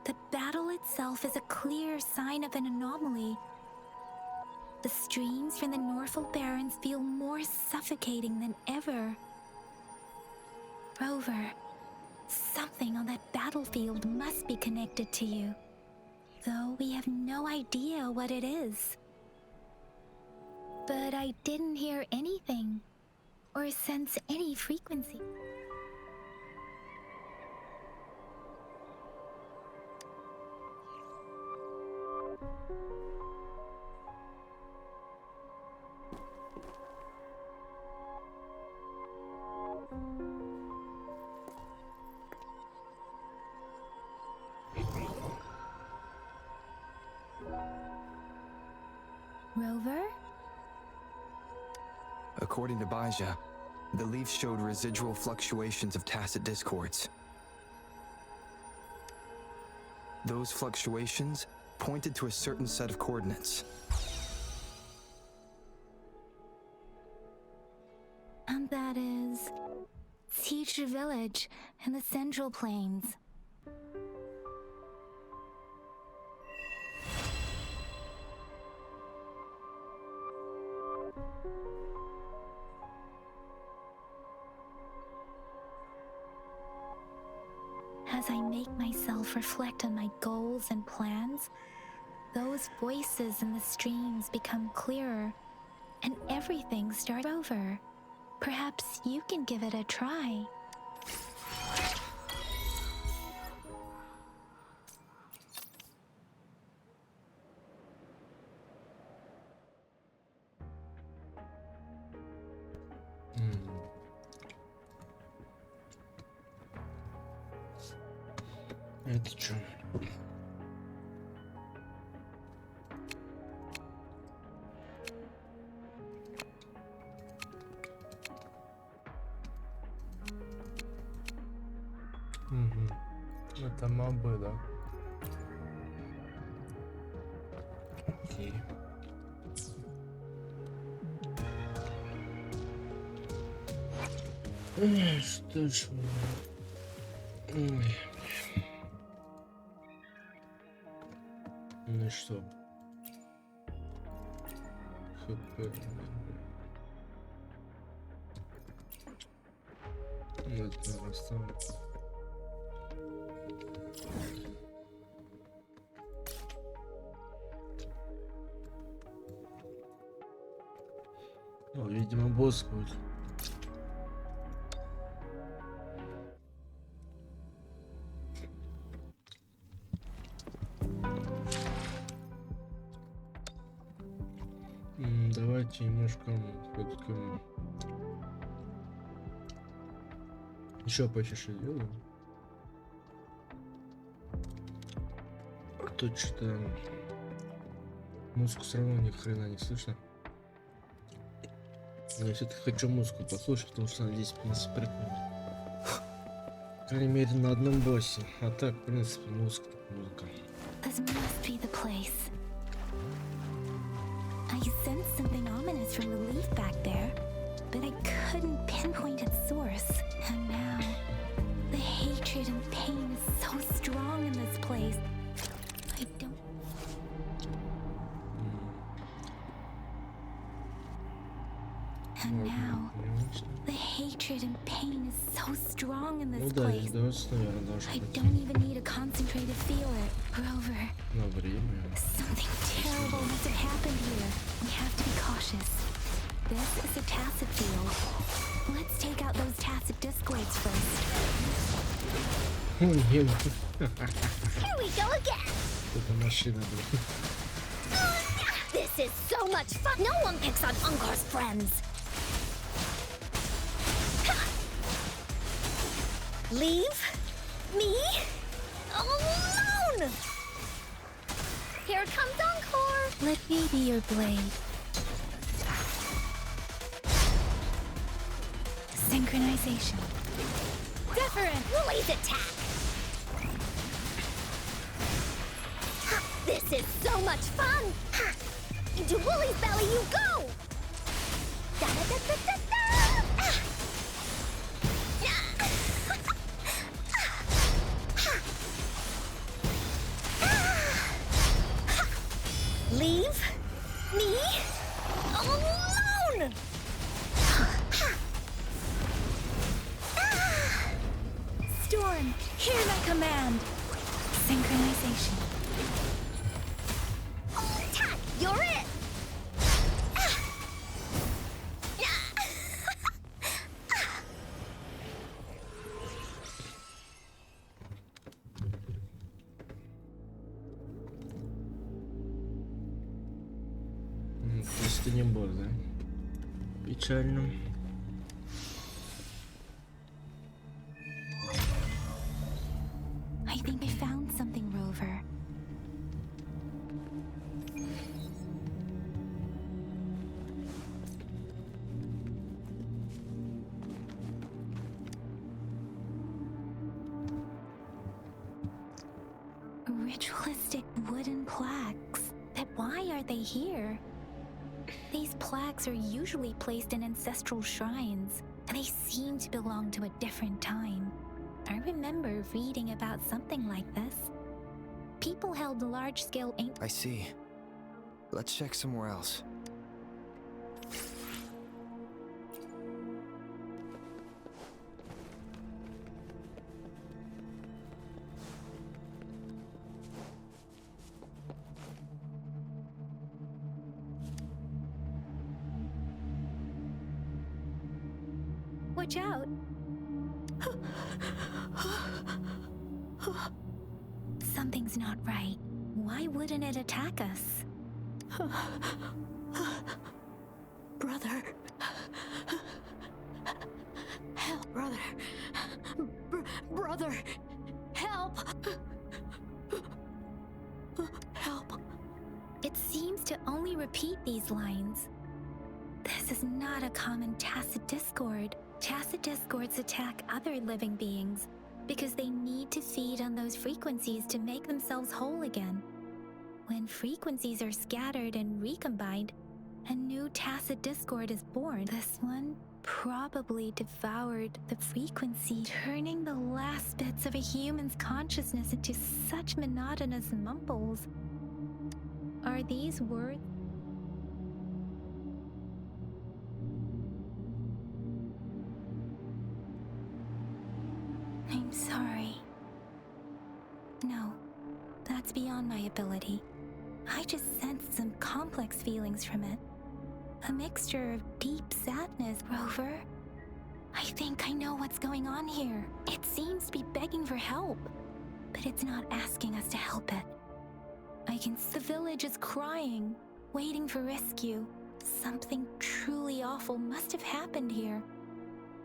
The battle itself is a clear sign of an anomaly. The streams from the Norfolk Barrens feel more suffocating than ever. Rover, something on that battlefield must be connected to you, though we have no idea what it is. But I didn't hear anything, or sense any frequency. Rover? According to Baja, the leaf showed residual fluctuations of tacit discords. Those fluctuations pointed to a certain set of coordinates. And that is Teacher Village in the Central Plains. As I make myself reflect on my goals and plans, those voices in the streams become clearer, and everything starts over. Perhaps you can give it a try. Это чё? Это мобы, да? Окей. Что ж... Ой. Ну и что? ХП. Это осталось. О, видимо, босс будет. Давайте немножко все-таки еще почаще сделаем. Тут что-то музыку все равно ни хрена не слышно. Я все-таки хочу музыку послушать, потому что она здесь, в принципе, прикольно. По крайней мере, на одном боссе. А так, в принципе, музыка. This must be the place. I sensed something ominous from the leaf back there, but I couldn't pinpoint its source. And now, the hatred and pain is so strong in this place. I don't... And now, the hatred and pain is so strong in this place. I don't even need to concentrate to feel it. Rover, something terrible must have happened here. We have to be cautious. This is a tacit field. Let's take out those tacit discords first. Here we go again! This is so much fun! No one picks on Ungar's friends! Leave me alone! Here comes Encore! Let me be your blade. Synchronization. Different! Woolly's attack! This is so much fun! Into Woolly's belly you go! Da-da-da-da-da-da! Leave me alone! Storm, hear my command. Synchronization. Attack! You're it! То есть это не босс, да? Печально. I think I found something, Rover. Ritualistic wooden plaques. But why are they here? These plaques are usually placed in ancestral shrines, and they seem to belong to a different time. I remember reading about something like this. People held large-scale I see. Let's check somewhere else. Watch out! Something's not right. Why wouldn't it attack us? Brother. Help, brother. Brother. Help. Help. It seems to only repeat these lines. This is not a common tacit discord. Tacit discords attack other living beings because they need to feed on those frequencies to make themselves whole again. When frequencies are scattered and recombined, a new tacit discord is born. This one probably devoured the frequency, turning the last bits of a human's consciousness into such monotonous mumbles. Are these words? I'm sorry. No, that's beyond my ability. I just sensed some complex feelings from it. A mixture of deep sadness, Rover. I think I know what's going on here. It seems to be begging for help, but it's not asking us to help it. The village is crying, waiting for rescue. Something truly awful must have happened here.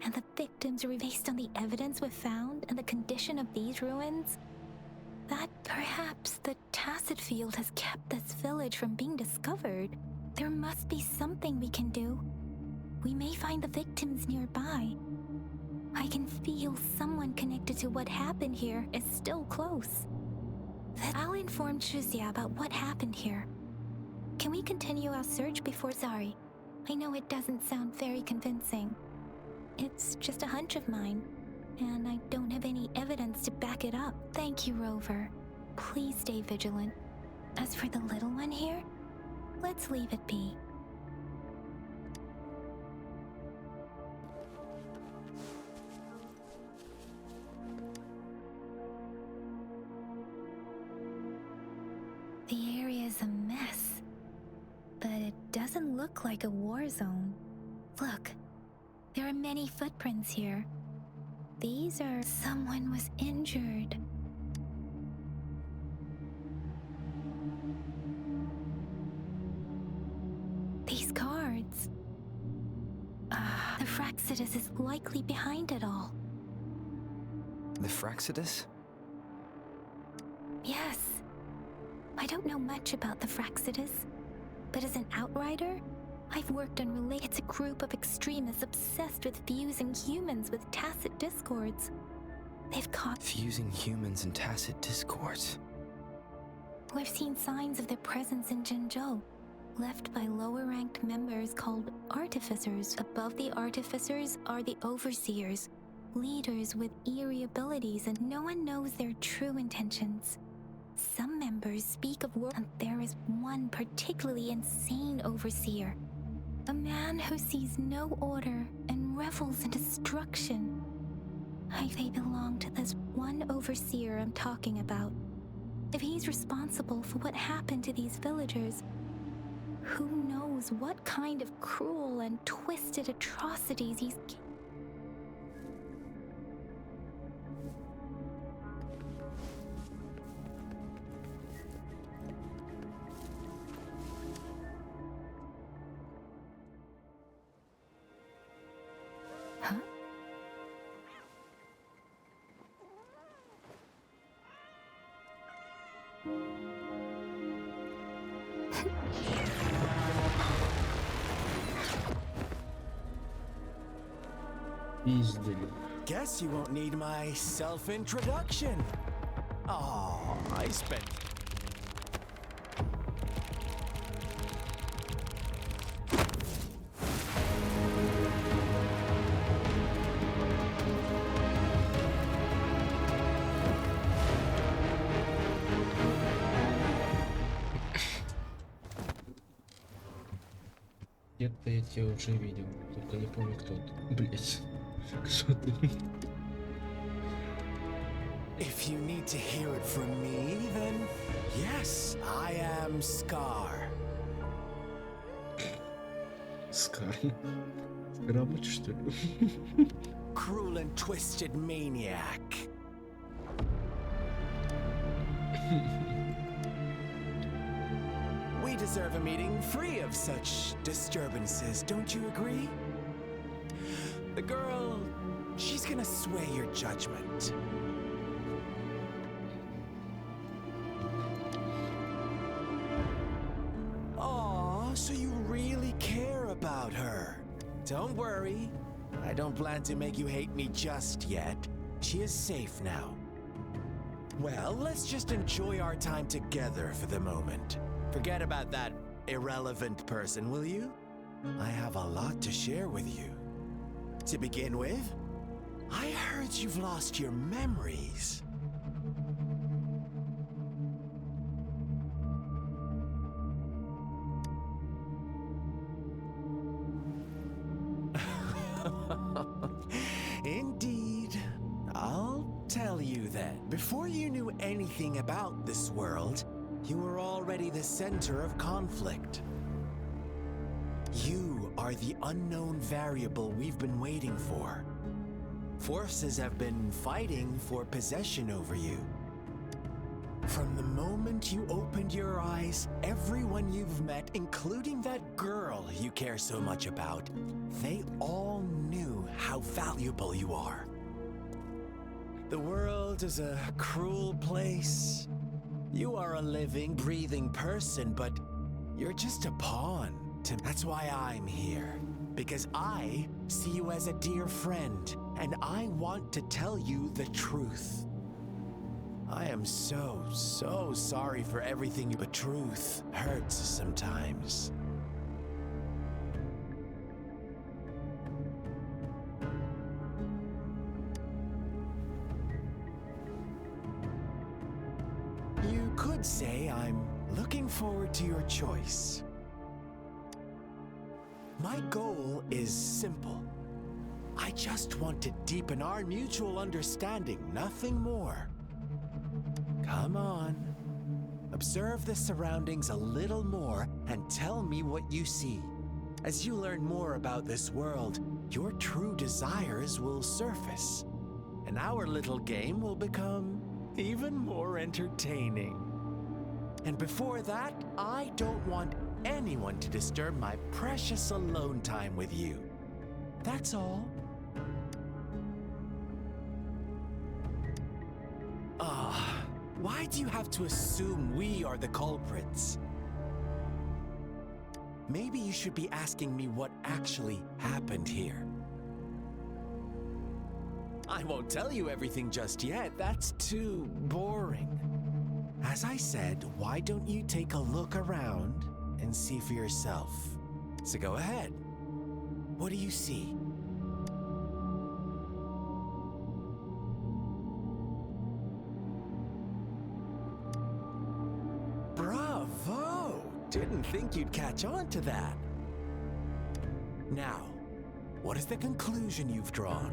And the victims were based on the evidence we found and the condition of these ruins? That perhaps the tacit field has kept this village from being discovered. There must be something we can do. We may find the victims nearby. I can feel someone connected to what happened here is still close. I'll inform Shuzia about what happened here. Can we continue our search before? Sorry, I know it doesn't sound very convincing. It's just a hunch of mine, and I don't have any evidence to back it up. Thank you, Rover. Please stay vigilant. As for the little one here, let's leave it be. The area is a mess, but it doesn't look like a war zone. Look, there are many footprints here. These are... someone was injured. These cards... the Fraxidus is likely behind it all. The Fraxidus? Yes. I don't know much about the Fraxidus, but as an outrider, I've worked on It's a group of extremists obsessed with fusing humans with tacit discords. They've caught... Fusing humans and tacit discords. We've seen signs of their presence in Jinzhou, left by lower-ranked members called artificers. Above the artificers are the overseers, leaders with eerie abilities, and no one knows their true intentions. Some members speak of war, and there is one particularly insane overseer. A man who sees no order and revels in destruction. They belong to this one overseer I'm talking about. If he's responsible for what happened to these villagers, who knows what kind of cruel and twisted atrocities he's... Huh? Пиздили. Guess you won't need my self-introduction. Oh, I spent... Где-то я тебя уже видел, только не помню кто ты. Блять. Что ты? If you need to hear it from me, then yes, I am Scar. Скар. Работа, что ли? Cruel and twisted maniac. We deserve a meeting free of such disturbances, don't you agree? The girl, she's gonna sway your judgment. Aw, so you really care about her. Don't worry, I don't plan to make you hate me just yet. She is safe now. Well, let's just enjoy our time together for the moment. Forget about that irrelevant person, will you? I have a lot to share with you. To begin with, I heard you've lost your memories. Indeed. I'll tell you then. Before you knew anything about this world, you were already the center of conflict. You are the unknown variable we've been waiting for. Forces have been fighting for possession over you. From the moment you opened your eyes, everyone you've met, including that girl you care so much about, they all knew how valuable you are. The world is a cruel place. You are a living, breathing person, but you're just a pawn. That's why I'm here. Because I see you as a dear friend, and I want to tell you the truth. I am so sorry for everything, but truth hurts sometimes. You could say I'm looking forward to your choice. My goal is simple. I just want to deepen our mutual understanding, nothing more. Come on. Observe the surroundings a little more and tell me what you see. As you learn more about this world, your true desires will surface, and our little game will become even more entertaining. And before that, I don't want anyone to disturb my precious alone time with you. That's all. Why do you have to assume we are the culprits? Maybe you should be asking me what actually happened here. I won't tell you everything just yet. That's too boring. As I said, why don't you take a look around and see for yourself? So go ahead. What do you see? Bravo! Didn't think you'd catch on to that. Now, what is the conclusion you've drawn?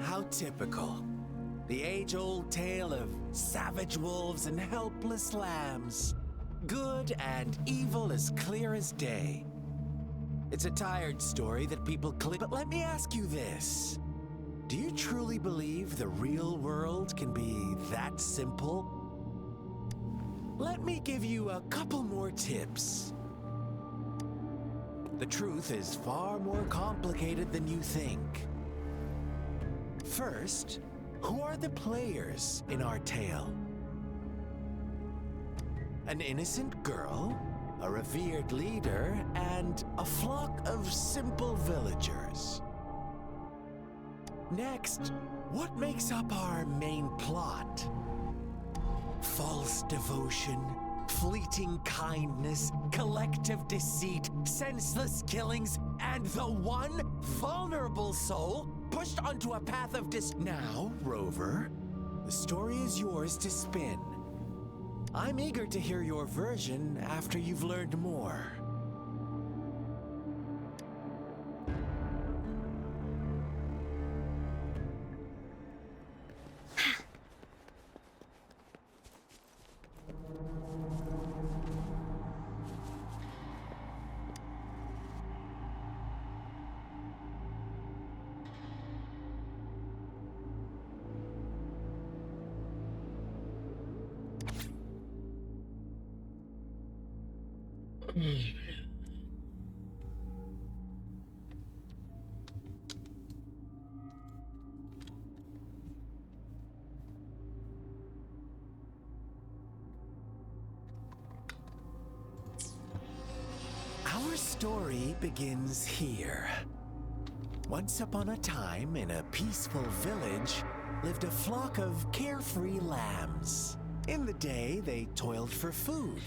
How typical. The age-old tale of savage wolves and helpless lambs. Good and evil as clear as day. It's a tired story that people but let me ask you this. Do you truly believe the real world can be that simple? Let me give you a couple more tips. The truth is far more complicated than you think. First, who are the players in our tale? An innocent girl, a revered leader, and a flock of simple villagers. Next, what makes up our main plot? False devotion, fleeting kindness, collective deceit, senseless killings, and the one vulnerable soul pushed onto a path of Now, Rover, the story is yours to spin. I'm eager to hear your version after you've learned more. Our story begins here. Once upon a time, in a peaceful village, lived a flock of carefree lambs. In the day, they toiled for food,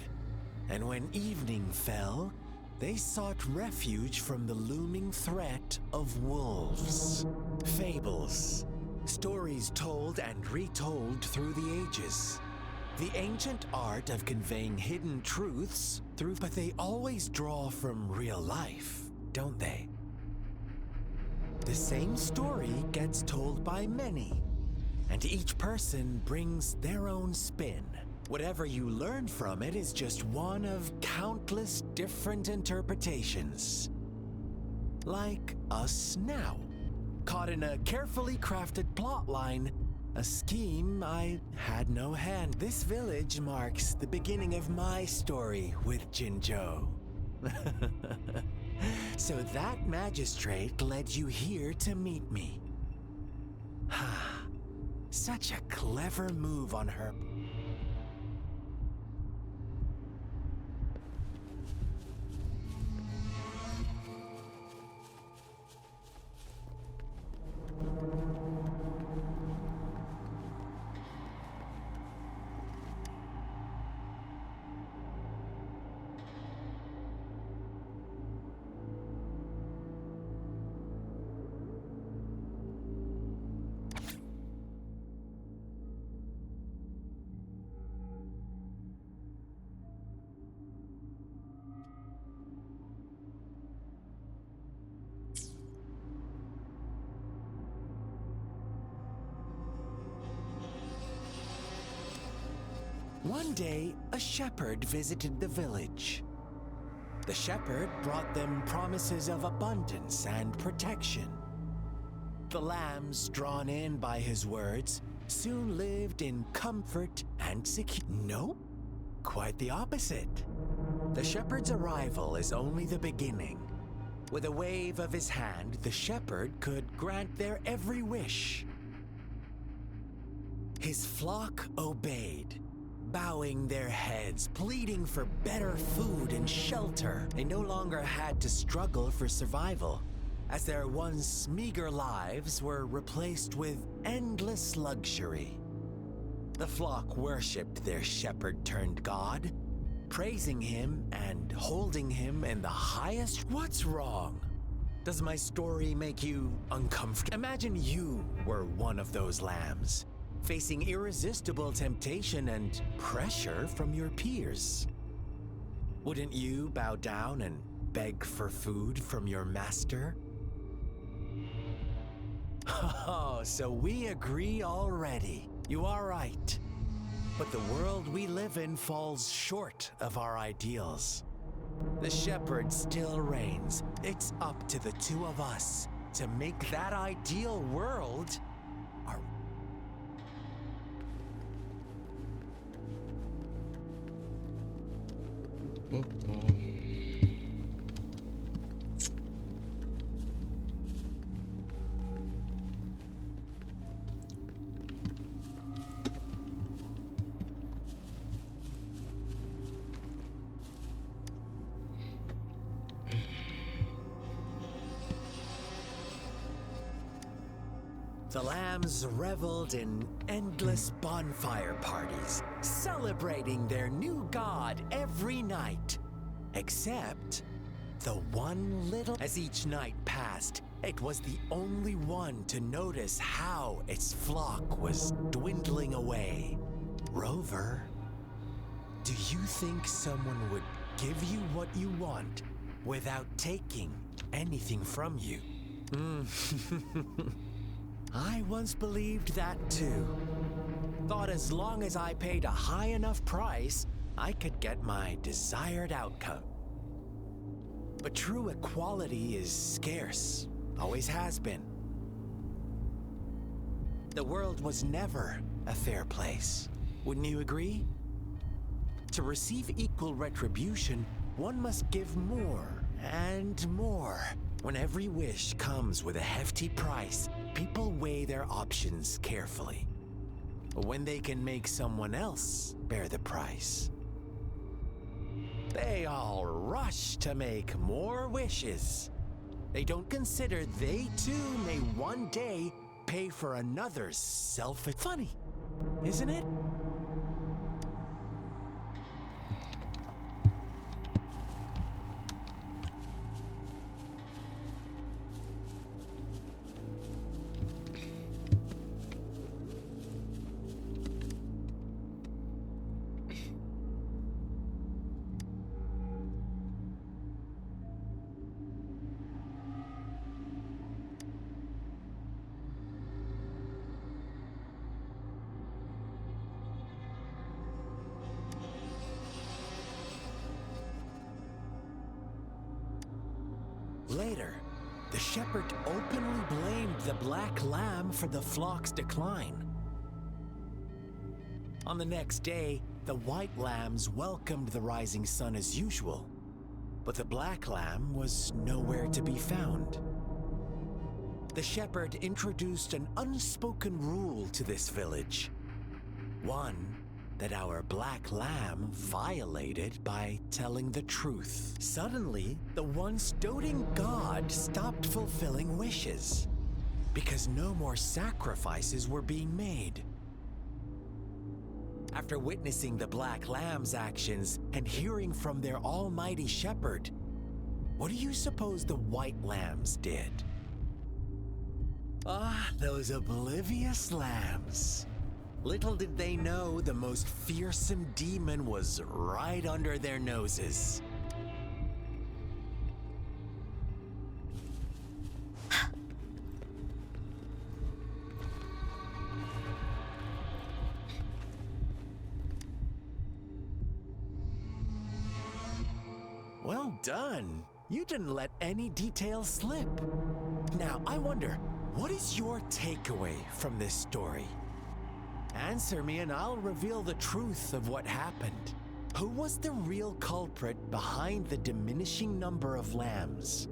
and when evening fell, they sought refuge from the looming threat of wolves. Fables, stories told and retold through the ages. The ancient art of conveying hidden truths but they always draw from real life, don't they? The same story gets told by many, and each person brings their own spin. Whatever you learn from it is just one of countless different interpretations. Like us now, caught in a carefully crafted plotline, a scheme I had no hand. This village marks the beginning of my story with Jinzhou. So that magistrate led you here to meet me. Such a clever move on her. One day, a shepherd visited the village. The shepherd brought them promises of abundance and protection. The lambs, drawn in by his words, soon lived in comfort and security. Nope, quite the opposite. The shepherd's arrival is only the beginning. With a wave of his hand, the shepherd could grant their every wish. His flock obeyed, bowing their heads, pleading for better food and shelter. They no longer had to struggle for survival, as their once meager lives were replaced with endless luxury. The flock worshipped their shepherd-turned-god, praising him and holding him in the highest. What's wrong? Does my story make you uncomfortable? Imagine you were one of those lambs, facing irresistible temptation and pressure from your peers. Wouldn't you bow down and beg for food from your master? Oh, so we agree already. You are right. But the world we live in falls short of our ideals. The shepherd still reigns. It's up to the two of us to make that ideal world our... The lambs reveled in endless bonfire parties, celebrating their new god every night. Except the one little... As each night passed, it was the only one to notice how its flock was dwindling away. Rover, do you think someone would give you what you want without taking anything from you? I once believed that too. Thought as long as I paid a high enough price, I could get my desired outcome. But true equality is scarce, always has been. The world was never a fair place, wouldn't you agree? To receive equal retribution, one must give more and more. When every wish comes with a hefty price, people weigh their options carefully. When they can make someone else bear the price, they all rush to make more wishes. They don't consider they too may one day pay for another's selfish... Funny, isn't it? Later, the shepherd openly blamed the black lamb for the flock's decline. On the next day, the white lambs welcomed the rising sun as usual, but the black lamb was nowhere to be found. The shepherd introduced an unspoken rule to this village, one that our black lamb violated by telling the truth. Suddenly, the once doting god stopped fulfilling wishes because no more sacrifices were being made. After witnessing the black lamb's actions and hearing from their almighty shepherd, what do you suppose the white lambs did? Ah, those oblivious lambs. Little did they know the most fearsome demon was right under their noses. Well done. You didn't let any details slip. Now, I wonder, what is your takeaway from this story? Answer me and I'll reveal the truth of what happened. Who was the real culprit behind the diminishing number of lambs?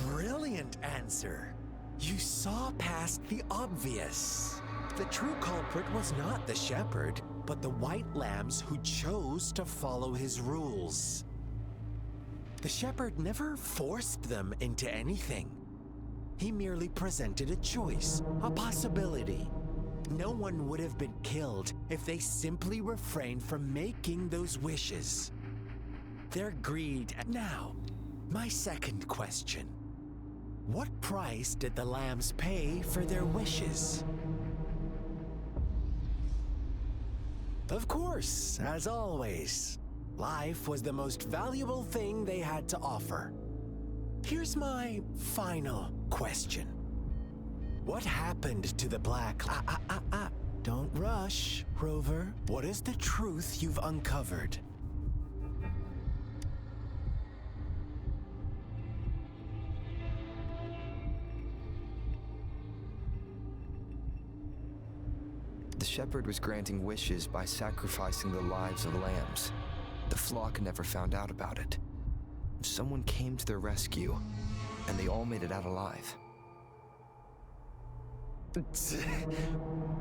Brilliant answer. You saw past the obvious. The true culprit was not the shepherd, but the white lambs who chose to follow his rules. The shepherd never forced them into anything. He merely presented a choice, a possibility. No one would have been killed if they simply refrained from making those wishes. Their greed. Now, my second question. What price did the lambs pay for their wishes? Of course, as always, life was the most valuable thing they had to offer. Here's my final question. What happened to the black... Don't rush, Rover. What is the truth you've uncovered? The shepherd was granting wishes by sacrificing the lives of lambs. The flock never found out about it. Someone came to their rescue, and they all made it out alive.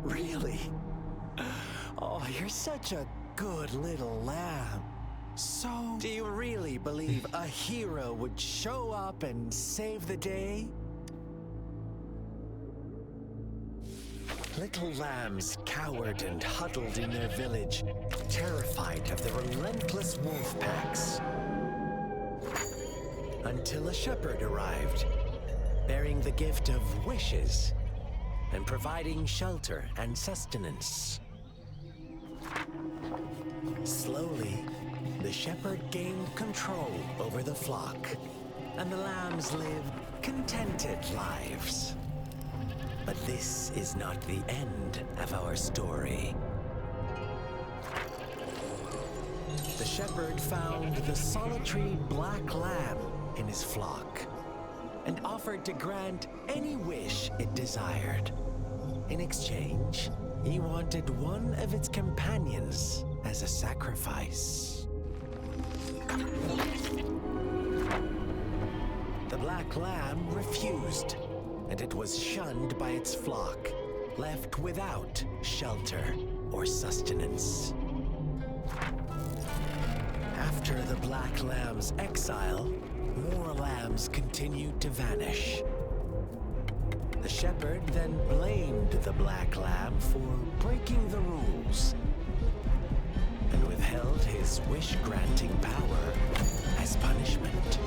Really? Oh, you're such a good little lamb. So, do you really believe a hero would show up and save the day? Little lambs cowered and huddled in their village, terrified of the relentless wolf packs. Until a shepherd arrived, bearing the gift of wishes and providing shelter and sustenance. Slowly, the shepherd gained control over the flock, and the lambs lived contented lives. But this is not the end of our story. The shepherd found the solitary black lamb in his flock and offered to grant any wish it desired. In exchange, he wanted one of its companions as a sacrifice. The black lamb refused, and it was shunned by its flock, left without shelter or sustenance. After the black lamb's exile, more lambs continued to vanish. The shepherd then blamed the black lamb for breaking the rules and withheld his wish-granting power as punishment.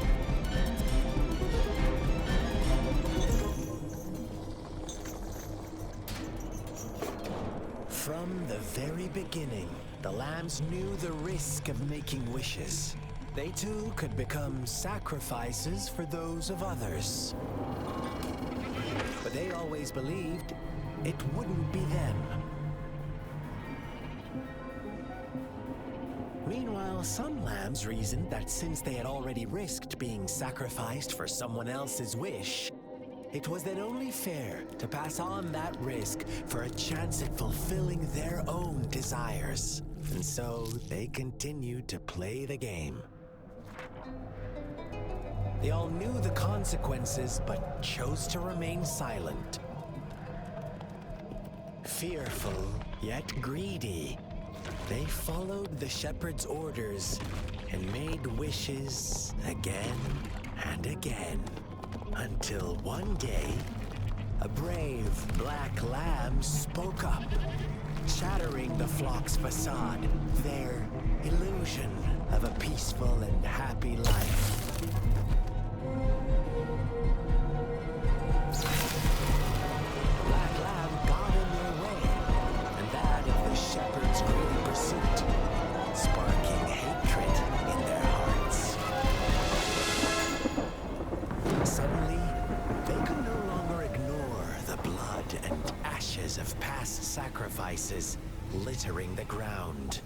From the very beginning, the lambs knew the risk of making wishes. They too could become sacrifices for those of others. But they always believed it wouldn't be them. Meanwhile, some lambs reasoned that since they had already risked being sacrificed for someone else's wish, it was then only fair to pass on that risk for a chance at fulfilling their own desires. And so they continued to play the game. They all knew the consequences, but chose to remain silent. Fearful, yet greedy, they followed the shepherd's orders and made wishes again and again. Until one day, a brave black lamb spoke up, shattering the flock's facade, their illusion of a peaceful and happy life. Black lamb got in their way, and that of the shepherd's greedy pursuit, sparking hatred in their hearts. Suddenly, they could no longer ignore the blood and ashes of sacrifices littering the ground.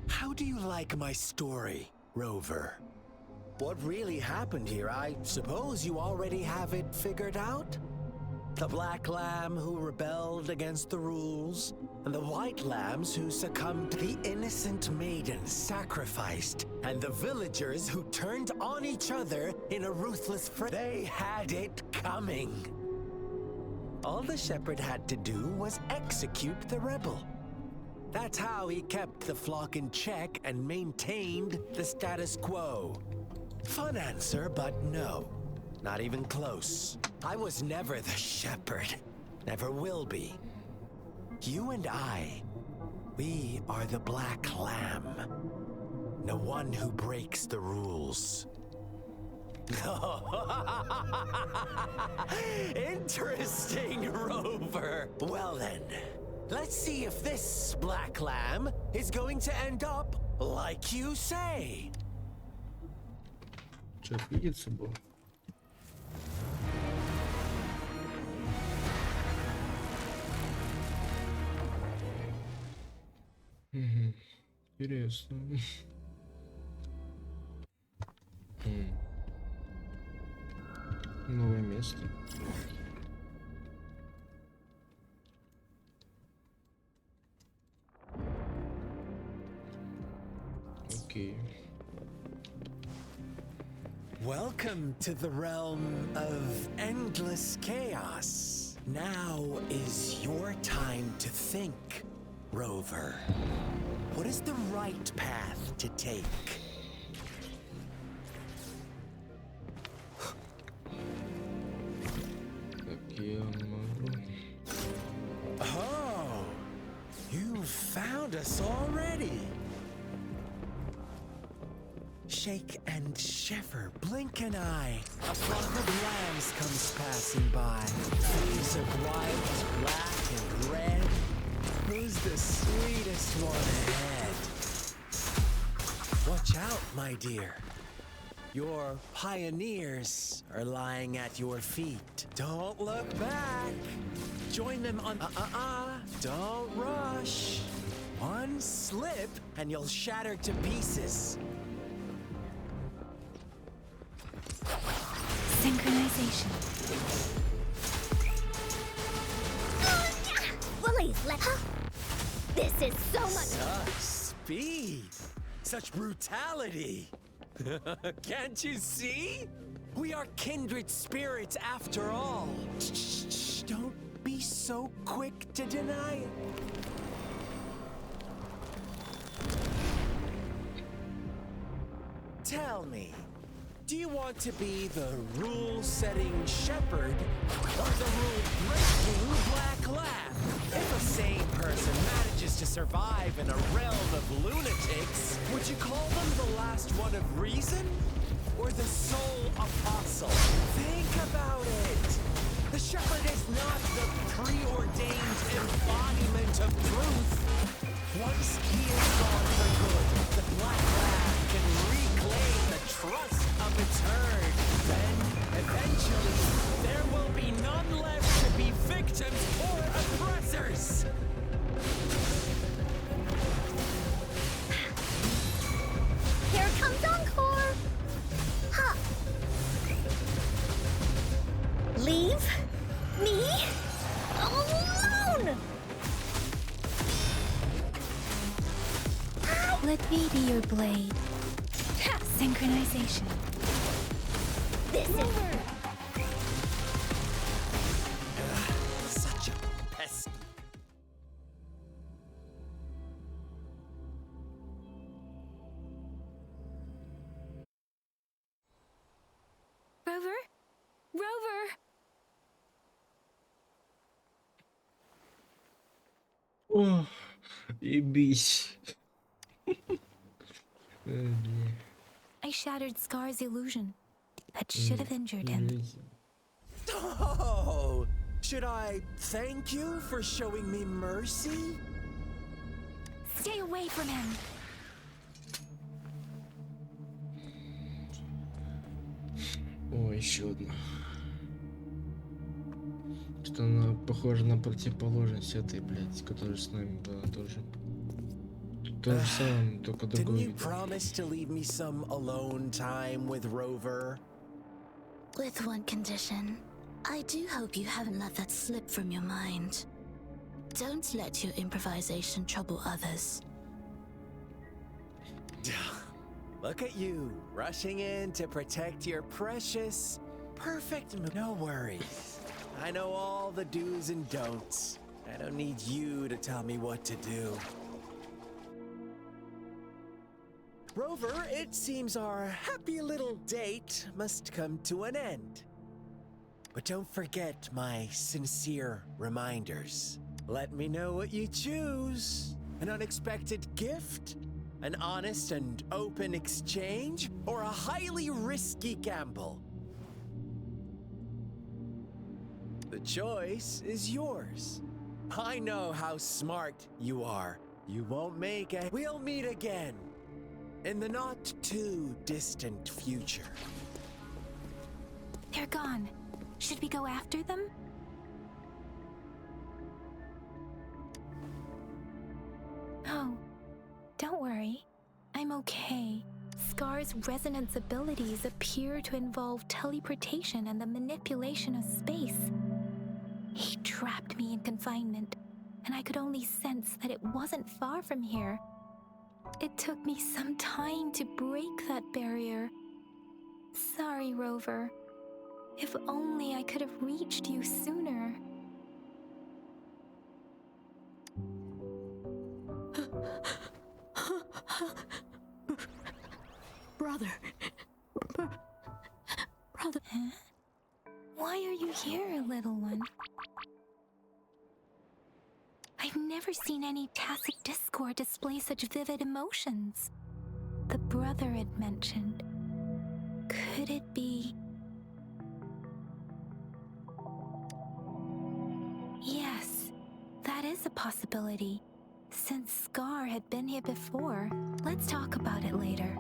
How do you like my story, Rover? What really happened here, I suppose you already have it figured out? The black lamb who rebelled against the rules, and the white lambs who succumbed, the innocent maidens sacrificed, and the villagers who turned on each other in a ruthless fray. They had it coming. All the shepherd had to do was execute the rebel. That's how he kept the flock in check and maintained the status quo. Fun answer, but no. Not even close. I was never the shepherd. Never will be. You and I, we are the black lamb. The one who breaks the rules. Interesting, Rover. Well then, let's see if this black lamb is going to end up like you say. Что, видится было? Интересно. Новое место. Окей. Welcome to the realm of endless chaos. Now is your time to think, Rover. What is the right path to take? Oh, you found us already. Shake and shiver, blink an eye. A flock of lambs comes passing by. Leaves are white, black, and red. Who's the sweetest one ahead? Watch out, my dear. Your pioneers are lying at your feet. Don't look back. Join them on Don't rush. One slip and you'll shatter to pieces. Synchronization. Please, this is so much. Such speed. Such brutality. Can't you see? We are kindred spirits after all. Shh, don't be so quick to deny it. Tell me, do you want to be the rule-setting shepherd or the rule-breaking black lamb? If a sane person manages to survive in a realm of lunatics, would you call them the last one of reason? Or the sole apostle? Think about it. The shepherd is not the preordained embodiment of truth. Once he is gone for good, the black lamb can reclaim the trust of its herd. Then, eventually, there will be none left to be victims or oppressors. Here comes Encore. Ha! Leave me alone. Let me be your blade. Synchronization. This is Such a pest. Rover? Rover! О, ебись. I shattered Scar's illusion. That should have injured him. Oh, should I thank you for showing me mercy? Stay away from him. еще одна. Что она похожа на противоположность этой, блядь, которая с нами была тоже. То же самое, только Didn't другой you вид. promise to leave me some alone time with Rover? With one condition. I do hope you haven't let that slip from your mind. Don't let your improvisation trouble others. Look at you, rushing in to protect your precious, perfect. No worries. I know all the do's and don'ts. I don't need you to tell me what to do. Rover, it seems our happy little date must come to an end. But don't forget my sincere reminders. Let me know what you choose. An unexpected gift? An honest and open exchange? Or a highly risky gamble? The choice is yours. I know how smart you are. You won't make it. We'll meet again. In the not too distant future. They're gone. Should we go after them? Oh, don't worry. I'm okay. Scar's resonance abilities appear to involve teleportation and the manipulation of space. He trapped me in confinement, and I could only sense that it wasn't far from here. It took me some time to break that barrier. Sorry, Rover. If only I could have reached you sooner. Brother. Brother. Huh? Why are you here, little one? I've never seen any tacit discord display such vivid emotions. The brother it mentioned. Could it be... Yes, that is a possibility. Since Scar had been here before, let's talk about it later.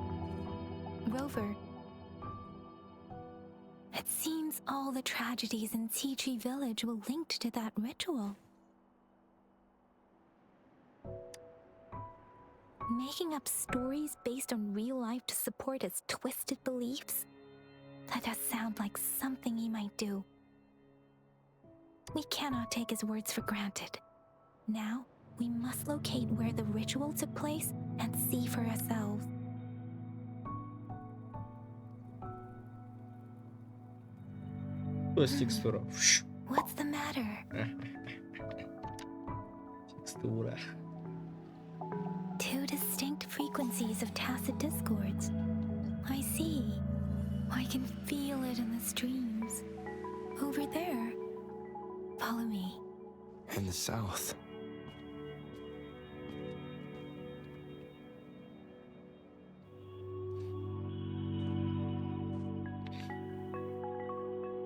Rover, it seems all the tragedies in Tea Tree Village were linked to that ritual. Making up stories based on real life to support his twisted beliefs? That does sound like something he might do. We cannot take his words for granted. Now, we must locate where the ritual took place and see for ourselves. Текстура. What's the matter? Текстура. Two distinct frequencies of tacit discords. I see. I can feel it in the streams. Over there. Follow me. In the south.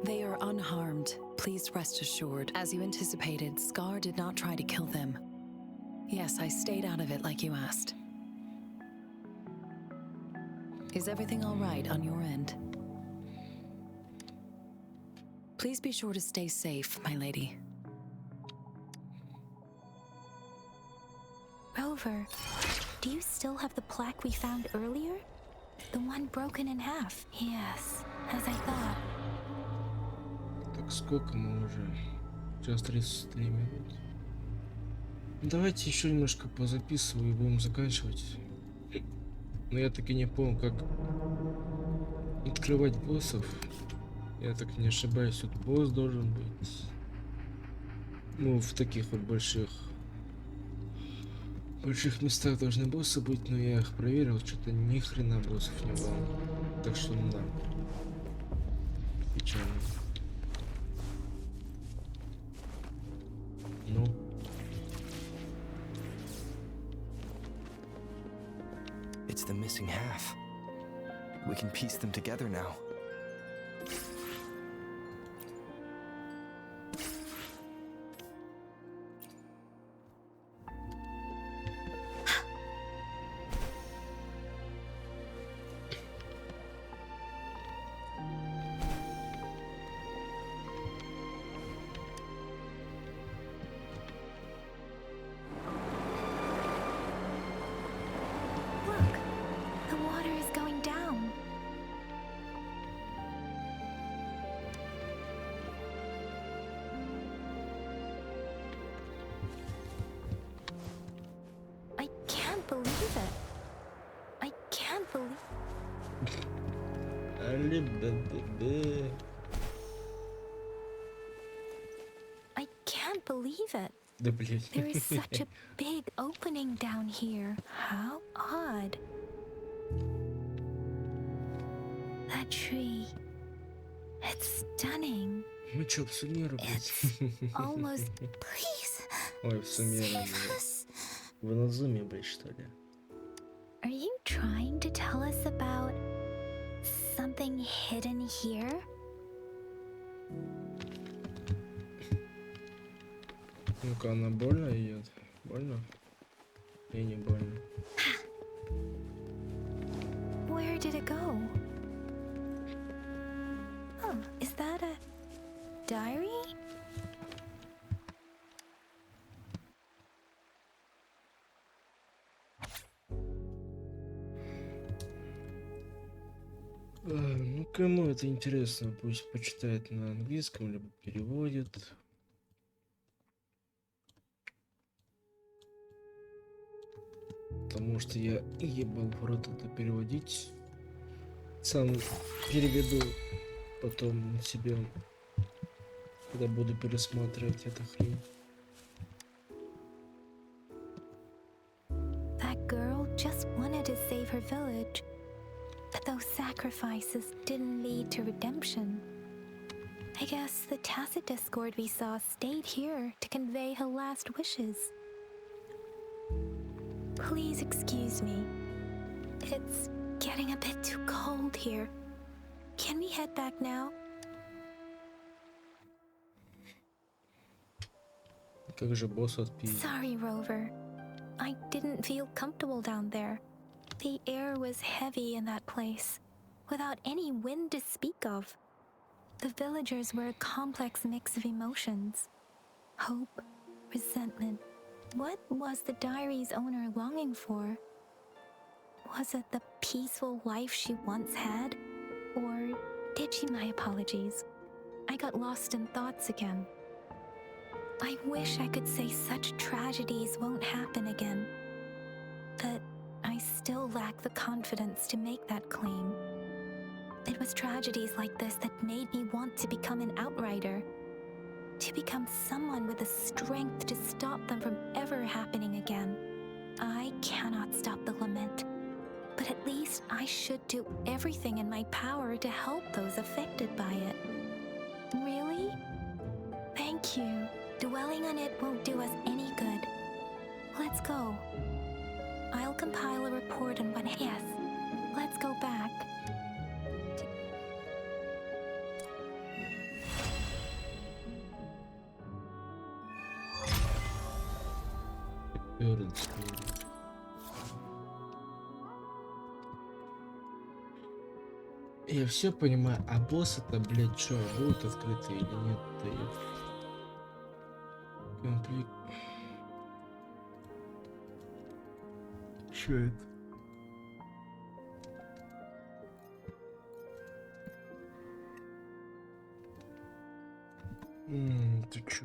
They are unharmed. Please rest assured. As you anticipated, Scar did not try to kill them. Yes, I stayed out of it like you asked. Is everything all right on your end? Please be sure to stay safe, my lady. Rover, do you still have the plaque we found earlier? The one broken in half? Yes, as I thought. Так, сколько мы уже? Сейчас 33 минут. Давайте еще немножко позаписываю и будем заканчивать. Но я таки не помню, как открывать боссов. Я так не ошибаюсь, тут босс должен быть. Ну, в таких вот больших местах должны боссы быть, но я их проверил, что-то ни хрена боссов не было. Так что ну да. Печально. Ну. It's the missing half. We can piece them together now. believe it. I can't believe. I can't believe it. Да, блядь. There is such a big opening down here. How odd. That tree. It's stunning. Ну чё, в сумеру, блядь. Almost. Please. Ой, в сумеру, блядь. Вы на зуме, блядь, что ли? Are you trying to tell us about something hidden here? Ну-ка, она больно идет? Больно? И не больно. Where did it go? Oh, is that a diary? Ну, кому это интересно, пусть почитает на английском, либо переводит. Потому что я ебал в рот это переводить. Сам переведу потом себе, когда буду пересматривать эту хрень. That girl just wanted to save her village, but those sacrifices didn't lead to redemption. I guess the tacit discord we saw stayed here to convey her last wishes. Please excuse me. It's getting a bit too cold here. Can we head back now? Как же босс отпил? Sorry, Rover. I didn't feel comfortable down there. The air was heavy in that place, without any wind to speak of. The villagers were a complex mix of emotions. Hope, resentment. What was the diary's owner longing for? Was it the peaceful life she once had? Or did she? My apologies. I got lost in thoughts again. I wish I could say such tragedies won't happen again. But I still lack the confidence to make that claim. It was tragedies like this that made me want to become an outrider. To become someone with the strength to stop them from ever happening again. I cannot stop the lament, but at least I should do everything in my power to help those affected by it. Really? Thank you. Dwelling on it won't do us any good. Let's go. I'll compile a report on what... Yes, let's go back. Я все понимаю, а босс это, блядь, что, будет открытый или нет? Комплект. Что это? Ты чё?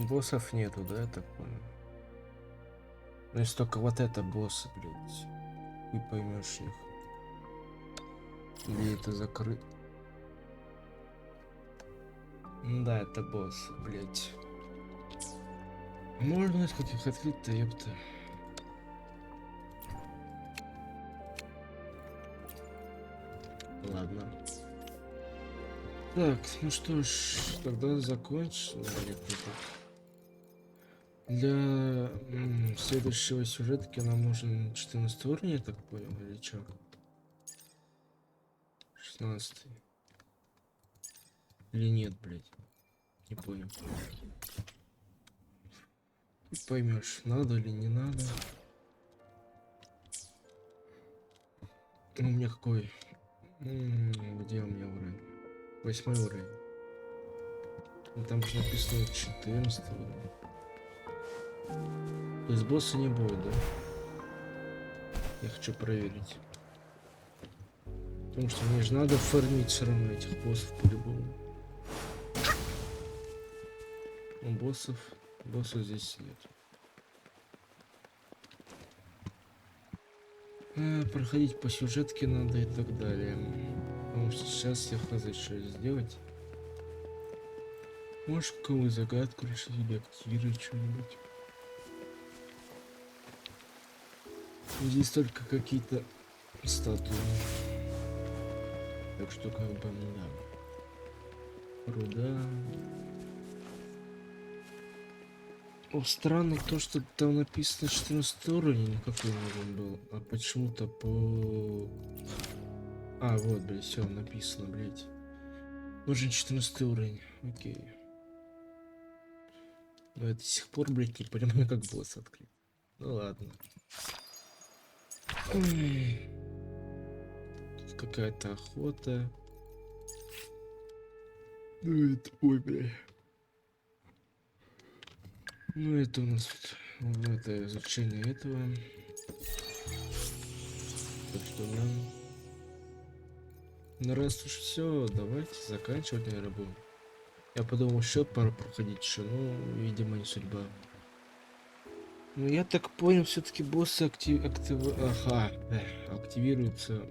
Боссов нету, да, я так понял? Ну, если только вот это боссы, блядь. Ты поймешь их. Или это закрыто? Да, это боссы, блядь. Можно несколько их открыть-то, ёпта. Ладно. Так, ну что ж, тогда закончим. Для следующего сюжетки нам нужен 14 уровень, я так понял, или что? 16. Или нет, блядь? Не понял. Ты поймешь, надо или не надо. У меня какой? Где у меня уровень? 8 уровень. Ну, там же написано 14 уровень. То есть босса не будет, да? Я хочу проверить. Потому что мне же надо фармить все равно этих боссов по-любому. Боссов Босса здесь нет. Проходить по сюжетке надо и так далее. Потому что сейчас я хз что сделать. Может, какую загадку решить или активировать что-нибудь. Здесь только какие-то статуи. Так что как бы, да. Руда. О, странно то, что там написано 14 уровень, какой нужен был. А почему-то по... А, вот, блядь, все написано, блядь. Нужен 14 уровень. Окей. Но я до сих пор, блядь, не понимаю, как босс открыть. Ну ладно. Тут какая-то охота. Ну это, ой, блядь. Ну это у нас это изучение этого. Так что нам... Ну раз уж все, давайте заканчивать, наверное, будем. Я подумал, еще пару проходить еще, ну, видимо, не судьба. Ну я так понял, все-таки боссы активируются,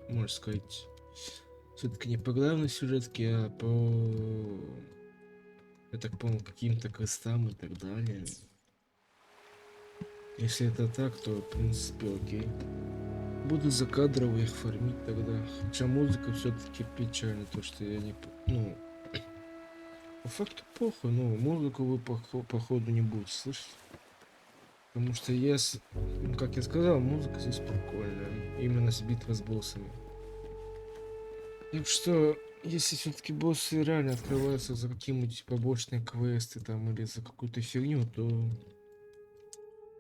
можно сказать, все-таки не по главной сюжетке, а по... Я так понял, каким-то квестам и так далее. Если это так, то в принципе окей. Буду закадрово их фармить тогда. Хотя музыка все-таки печально, то что я не... Ну, по факту похуй, но музыку вы походу не будете слышать. Потому что как я сказал, музыка здесь прикольная. Именно с битвой с боссами. Так что, если все-таки боссы реально открываются за какие-нибудь побочные квесты там или за какую-то фигню, то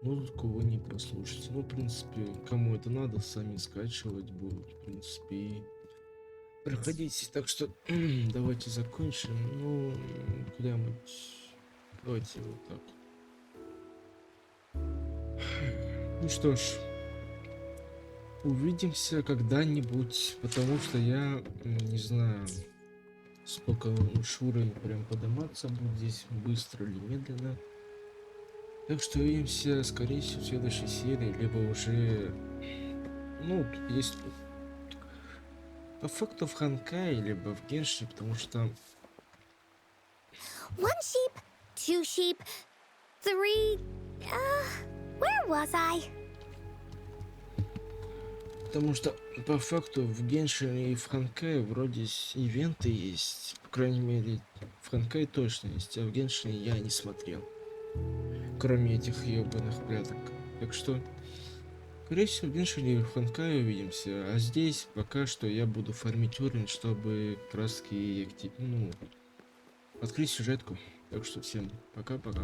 музыку вы не прослушаете. Ну, в принципе, кому это надо, сами скачивать будут, в принципе, и проходите. Так что давайте закончим. Ну, куда-нибудь. Давайте вот так. Ну что ж, увидимся когда-нибудь, потому что я не знаю, сколько уж уровень прям подниматься будет здесь, быстро или медленно. Так что увидимся, скорее всего, в следующей серии, либо уже, ну, есть по факту в Ханкае, либо в Генши, потому что... One sheep, two sheep, three... where was I? Потому что по факту в Геншине и в Ханкае вроде ивенты есть. По крайней мере, в Ханкае точно есть, а в Геншине я не смотрел. Кроме этих ебаных пряток. Так что, скорее всего, в Геншине и в Ханкае увидимся. А здесь пока что я буду фармить уровень, чтобы как раз таки открыть сюжетку. Так что всем пока-пока.